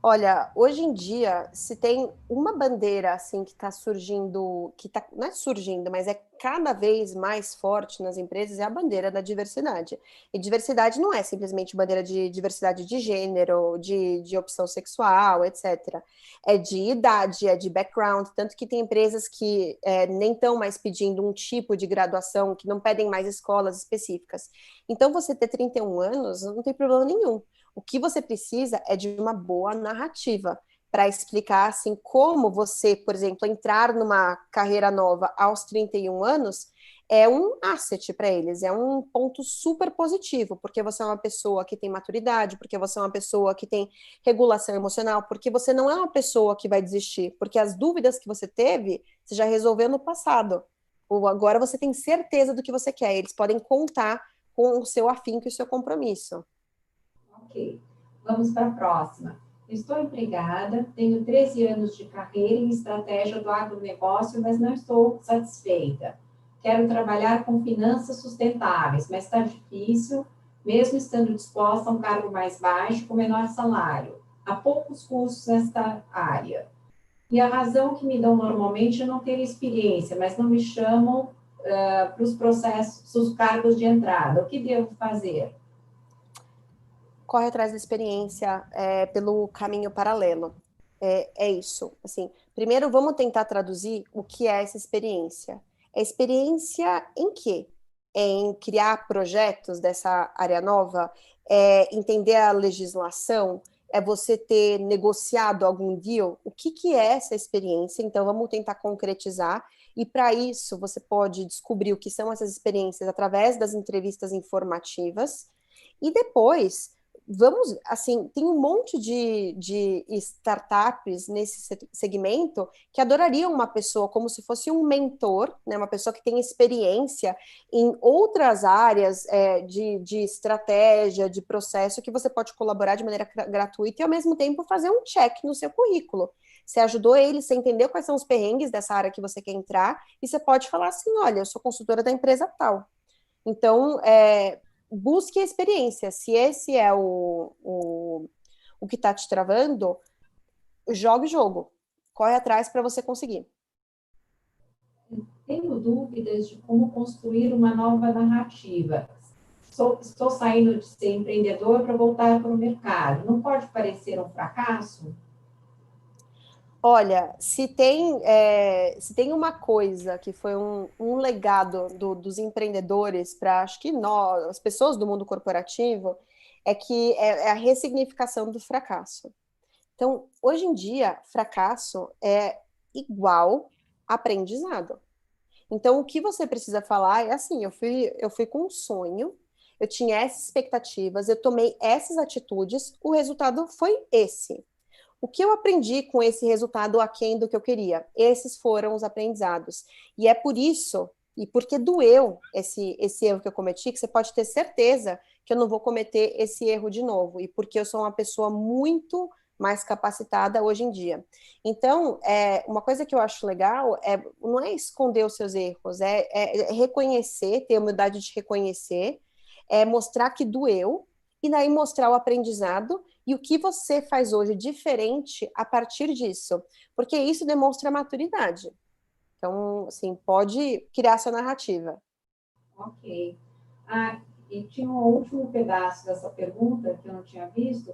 Olha, hoje em dia, se tem uma bandeira assim que está surgindo, não é surgindo, mas é cada vez mais forte nas empresas, é a bandeira da diversidade. E diversidade não é simplesmente bandeira de diversidade de gênero, de opção sexual, etc. É de idade, é de background, tanto que tem empresas que nem estão mais pedindo um tipo de graduação, que não pedem mais escolas específicas. Então, você ter 31 anos não tem problema nenhum. O que você precisa é de uma boa narrativa para explicar assim como você, por exemplo, entrar numa carreira nova aos 31 anos é um asset para eles, é um ponto super positivo, porque você é uma pessoa que tem maturidade, porque você é uma pessoa que tem regulação emocional, porque você não é uma pessoa que vai desistir, porque as dúvidas que você teve, você já resolveu no passado. Ou agora você tem certeza do que você quer, eles podem contar com o seu afinco e o seu compromisso. Ok, vamos para a próxima. Estou empregada, tenho 13 anos de carreira em estratégia do agronegócio, mas não estou satisfeita. Quero trabalhar com finanças sustentáveis, mas está difícil, mesmo estando disposta a um cargo mais baixo, com menor salário. Há poucos cursos nesta área. E a razão que me dão normalmente é não ter experiência, mas não me chamam para os processos, os cargos de entrada. O que devo fazer? Corre atrás da experiência pelo caminho paralelo. É isso. Assim, primeiro, vamos tentar traduzir o que é essa experiência. É experiência em quê? É em criar projetos dessa área nova? É entender a legislação? É você ter negociado algum deal? O que é essa experiência? Então, vamos tentar concretizar. E para isso, você pode descobrir o que são essas experiências através das entrevistas informativas. E depois vamos, assim, tem um monte de startups nesse segmento que adorariam uma pessoa como se fosse um mentor, né, uma pessoa que tem experiência em outras áreas de estratégia, de processo, que você pode colaborar de maneira gratuita e, ao mesmo tempo, fazer um check no seu currículo. Você ajudou ele, você entendeu quais são os perrengues dessa área que você quer entrar, e você pode falar assim, olha, eu sou consultora da empresa tal. Então, busque a experiência. Se esse é o que está te travando, jogue o jogo. Corre atrás para você conseguir. Tenho dúvidas de como construir uma nova narrativa. Estou saindo de ser empreendedor para voltar para o mercado. Não pode parecer um fracasso? Olha, se tem uma coisa que foi um legado dos empreendedores para, acho que nós, as pessoas do mundo corporativo, é que é a ressignificação do fracasso. Então, hoje em dia, fracasso é igual aprendizado. Então, o que você precisa falar é assim: eu fui com um sonho, eu tinha essas expectativas, eu tomei essas atitudes, o resultado foi esse. O que eu aprendi com esse resultado aquém do que eu queria? Esses foram os aprendizados. E é por isso, e porque doeu esse erro que eu cometi, que você pode ter certeza que eu não vou cometer esse erro de novo. E porque eu sou uma pessoa muito mais capacitada hoje em dia. Então, uma coisa que eu acho legal não é esconder os seus erros, é reconhecer, ter a humildade de reconhecer, é mostrar que doeu, e daí mostrar o aprendizado e o que você faz hoje diferente a partir disso, porque isso demonstra maturidade. Então, assim, pode criar sua narrativa. Ok. Ah, e tinha um último pedaço dessa pergunta que eu não tinha visto.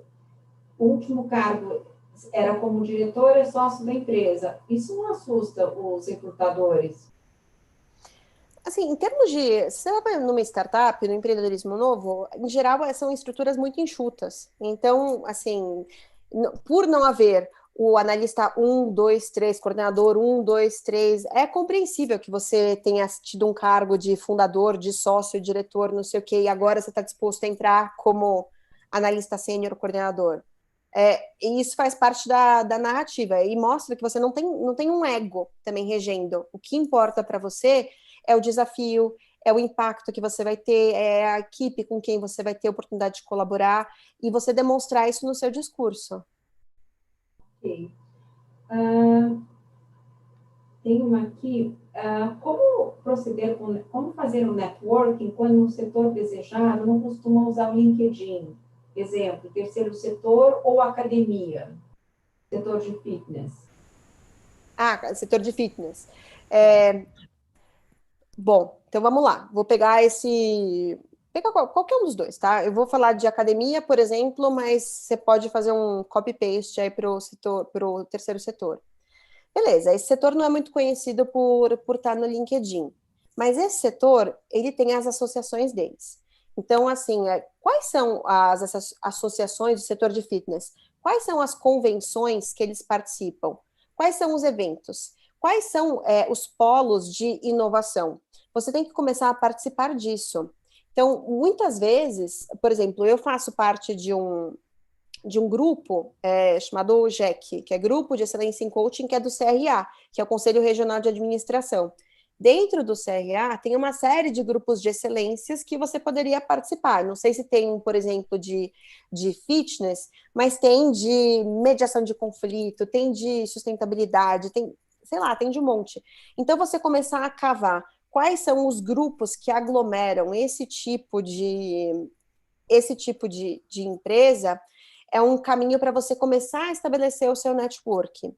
O último cargo era como diretor e sócio da empresa. Isso não assusta os recrutadores? Assim, em termos de, se você vai numa startup, no empreendedorismo novo, em geral são estruturas muito enxutas. Então, assim, por não haver o analista um, 2, 3, coordenador um, 2, 3, é compreensível que você tenha tido um cargo de fundador, de sócio, diretor, não sei o quê, e agora você está disposto a entrar como analista sênior, coordenador. E isso faz parte da narrativa e mostra que você não tem um ego também regendo. O que importa para você é o desafio, é o impacto que você vai ter, é a equipe com quem você vai ter a oportunidade de colaborar e você demonstrar isso no seu discurso. Ok. Ah, tem uma aqui. Como proceder como fazer um networking quando no setor desejado não costuma usar o LinkedIn? Exemplo, terceiro setor ou academia, setor de fitness. Ah, setor de fitness. É, bom, então vamos lá. Vou pegar esse. Pegar qualquer um dos dois, tá? Eu vou falar de academia, por exemplo, mas você pode fazer um copy-paste aí para o setor, para o terceiro setor. Beleza, esse setor não é muito conhecido por estar no LinkedIn, mas esse setor, ele tem as associações deles. Então, assim, quais são as associações do setor de fitness? Quais são as convenções que eles participam? Quais são os eventos? Quais são os polos de inovação? Você tem que começar a participar disso. Então, muitas vezes, por exemplo, eu faço parte de um grupo chamado GEC, que é Grupo de Excelência em Coaching, que é do CRA, que é o Conselho Regional de Administração. Dentro do CRA, tem uma série de grupos de excelências que você poderia participar. Não sei se tem, por exemplo, de fitness, mas tem de mediação de conflito, tem de sustentabilidade, tem, sei lá, tem de um monte. Então, você começar a cavar quais são os grupos que aglomeram esse tipo de empresa, é um caminho para você começar a estabelecer o seu network.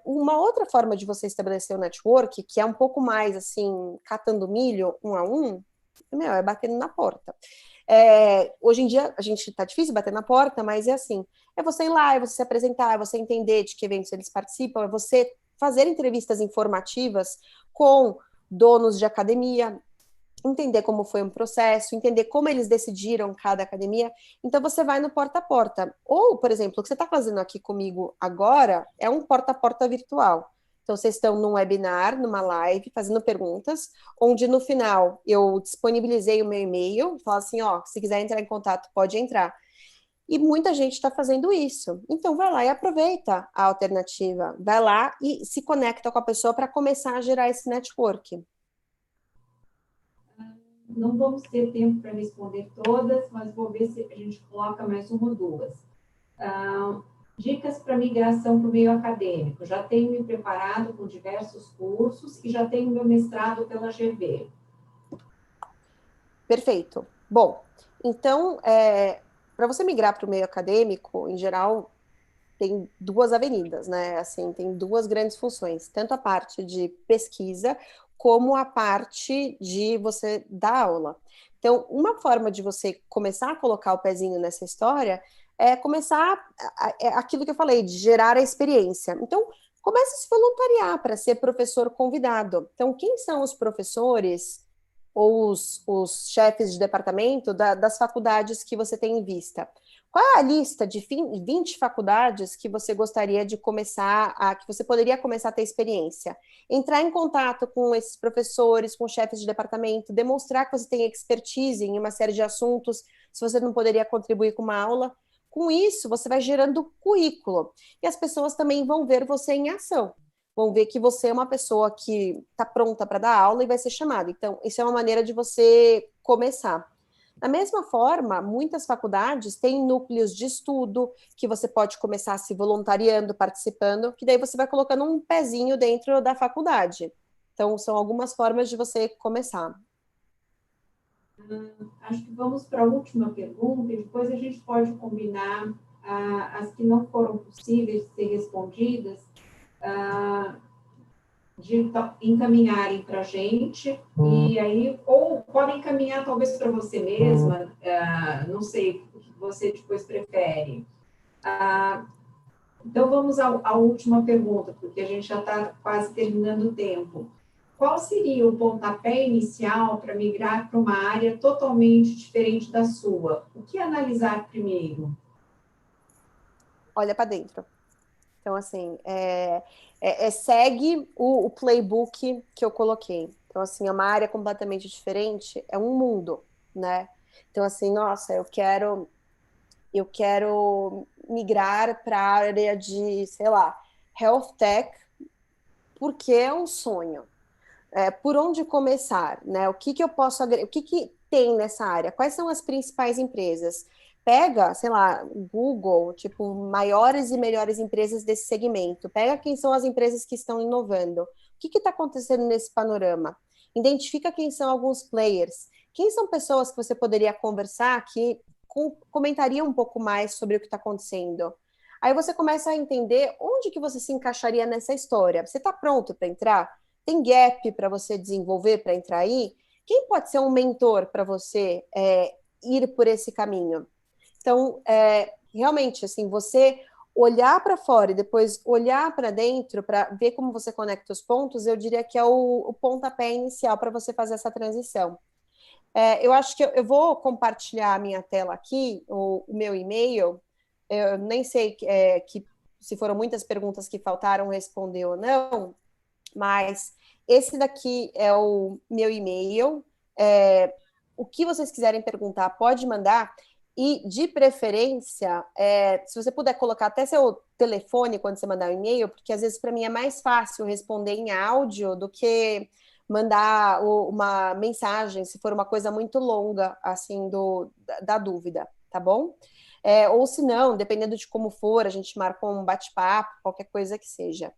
Uma outra forma de você estabelecer o network, que é um pouco mais assim, catando milho um a um, é batendo na porta. Hoje em dia, a gente tá difícil bater na porta, mas é assim, é você ir lá, é você se apresentar, é você entender de que eventos eles participam, é você fazer entrevistas informativas com donos de academia, entender como foi um processo, entender como eles decidiram cada academia. Então, você vai no porta a porta. Ou, por exemplo, o que você está fazendo aqui comigo agora é um porta a porta virtual. Então, vocês estão num webinar, numa live, fazendo perguntas, onde no final eu disponibilizei o meu e-mail, falo assim, ó, se quiser entrar em contato, pode entrar. E muita gente está fazendo isso. Então, vai lá e aproveita a alternativa. Vai lá e se conecta com a pessoa para começar a gerar esse network. Não vamos ter tempo para responder todas, mas vou ver se a gente coloca mais uma ou duas. Dicas para migração para o meio acadêmico. Já tenho me preparado com diversos cursos e já tenho meu mestrado pela GV. Perfeito. Bom, então, para você migrar para o meio acadêmico, em geral, tem duas avenidas, né? Assim, tem duas grandes funções, tanto a parte de pesquisa como a parte de você dar aula. Então, uma forma de você começar a colocar o pezinho nessa história é começar aquilo que eu falei, de gerar a experiência. Então, comece a se voluntariar para ser professor convidado. Então, quem são os professores ou os chefes de departamento das faculdades que você tem em vista? Qual é a lista de 20 faculdades que você gostaria de começar, que você poderia começar a ter experiência? Entrar em contato com esses professores, com chefes de departamento, demonstrar que você tem expertise em uma série de assuntos, se você não poderia contribuir com uma aula. Com isso, você vai gerando currículo. E as pessoas também vão ver você em ação. Vão ver que você é uma pessoa que está pronta para dar aula e vai ser chamada. Então, isso é uma maneira de você começar. Da mesma forma, muitas faculdades têm núcleos de estudo que você pode começar se voluntariando, participando, que daí você vai colocando um pezinho dentro da faculdade. Então, são algumas formas de você começar. Acho que vamos para a última pergunta e depois a gente pode combinar as que não foram possíveis de ser respondidas, de encaminharem para a gente, e aí, ou podem encaminhar talvez para você mesma, não sei o que você depois prefere. Então, vamos à última pergunta, porque a gente já está quase terminando o tempo. Qual seria o pontapé inicial para migrar para uma área totalmente diferente da sua? O que analisar primeiro? Olha para dentro. Então, assim, segue o playbook que eu coloquei. Então, assim, é uma área completamente diferente, é um mundo, né? Então, assim, nossa, eu quero migrar para a área de, sei lá, health tech, porque é um sonho. Por onde começar, né? O que eu posso o que tem nessa área? Quais são as principais empresas? Pega, sei lá, Google, tipo, maiores e melhores empresas desse segmento. Pega quem são as empresas que estão inovando. O que está acontecendo nesse panorama? Identifica quem são alguns players. Quem são pessoas que você poderia conversar que comentariam um pouco mais sobre o que está acontecendo? Aí você começa a entender onde que você se encaixaria nessa história. Você está pronto para entrar? Tem gap para você desenvolver para entrar aí? Quem pode ser um mentor para você ir por esse caminho? Então, realmente, assim, você olhar para fora e depois olhar para dentro para ver como você conecta os pontos, eu diria que é o pontapé inicial para você fazer essa transição. Eu acho que eu vou compartilhar a minha tela aqui, o meu e-mail. Eu nem sei se foram muitas perguntas que faltaram responder ou não, mas esse daqui é o meu e-mail. O que vocês quiserem perguntar, pode mandar. E, de preferência, se você puder colocar até seu telefone quando você mandar o e-mail, porque às vezes para mim é mais fácil responder em áudio do que mandar uma mensagem, se for uma coisa muito longa, assim, da dúvida, tá bom? Ou se não, dependendo de como for, a gente marca um bate-papo, qualquer coisa que seja.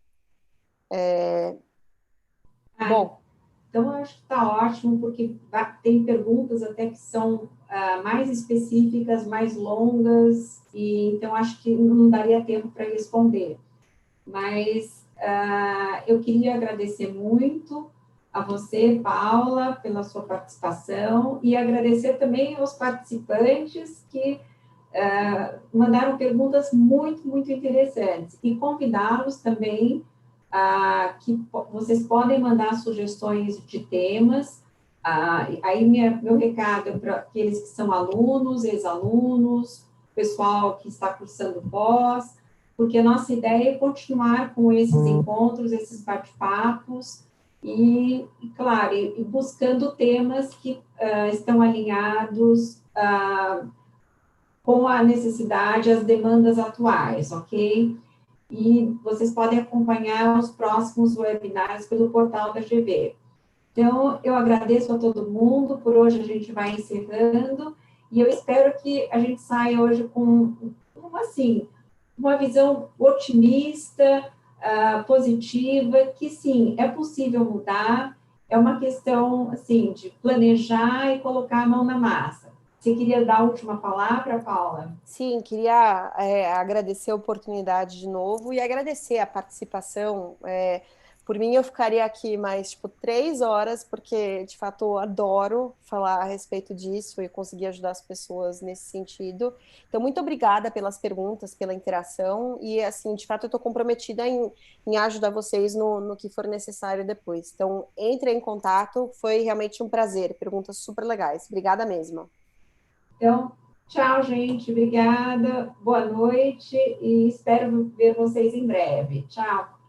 Bom, então, eu acho que está ótimo, porque tem perguntas até que são mais específicas, mais longas, e então acho que não daria tempo para responder. Mas eu queria agradecer muito a você, Paula, pela sua participação, e agradecer também aos participantes que mandaram perguntas muito, muito interessantes, e convidá-los também que vocês podem mandar sugestões de temas. Aí meu recado é para aqueles que são alunos, ex-alunos, pessoal que está cursando pós, porque a nossa ideia é continuar com esses encontros, esses bate-papos, claro, e buscando temas que estão alinhados com a necessidade, as demandas atuais, ok? E vocês podem acompanhar os próximos webinars pelo portal da GV. Então, eu agradeço a todo mundo, por hoje a gente vai encerrando, e eu espero que a gente saia hoje com, assim, uma visão otimista, positiva, que sim, é possível mudar, é uma questão, assim, de planejar e colocar a mão na massa. Você queria dar a última palavra, Paula? Sim, queria agradecer a oportunidade de novo e agradecer a participação. Por mim, eu ficaria aqui mais, tipo, 3 horas, porque, de fato, eu adoro falar a respeito disso e conseguir ajudar as pessoas nesse sentido. Então, muito obrigada pelas perguntas, pela interação e, assim, de fato, eu estou comprometida em ajudar vocês no que for necessário depois. Então, entre em contato, foi realmente um prazer. Perguntas super legais. Obrigada mesmo. Então, tchau, gente. Obrigada. Boa noite e espero ver vocês em breve. Tchau.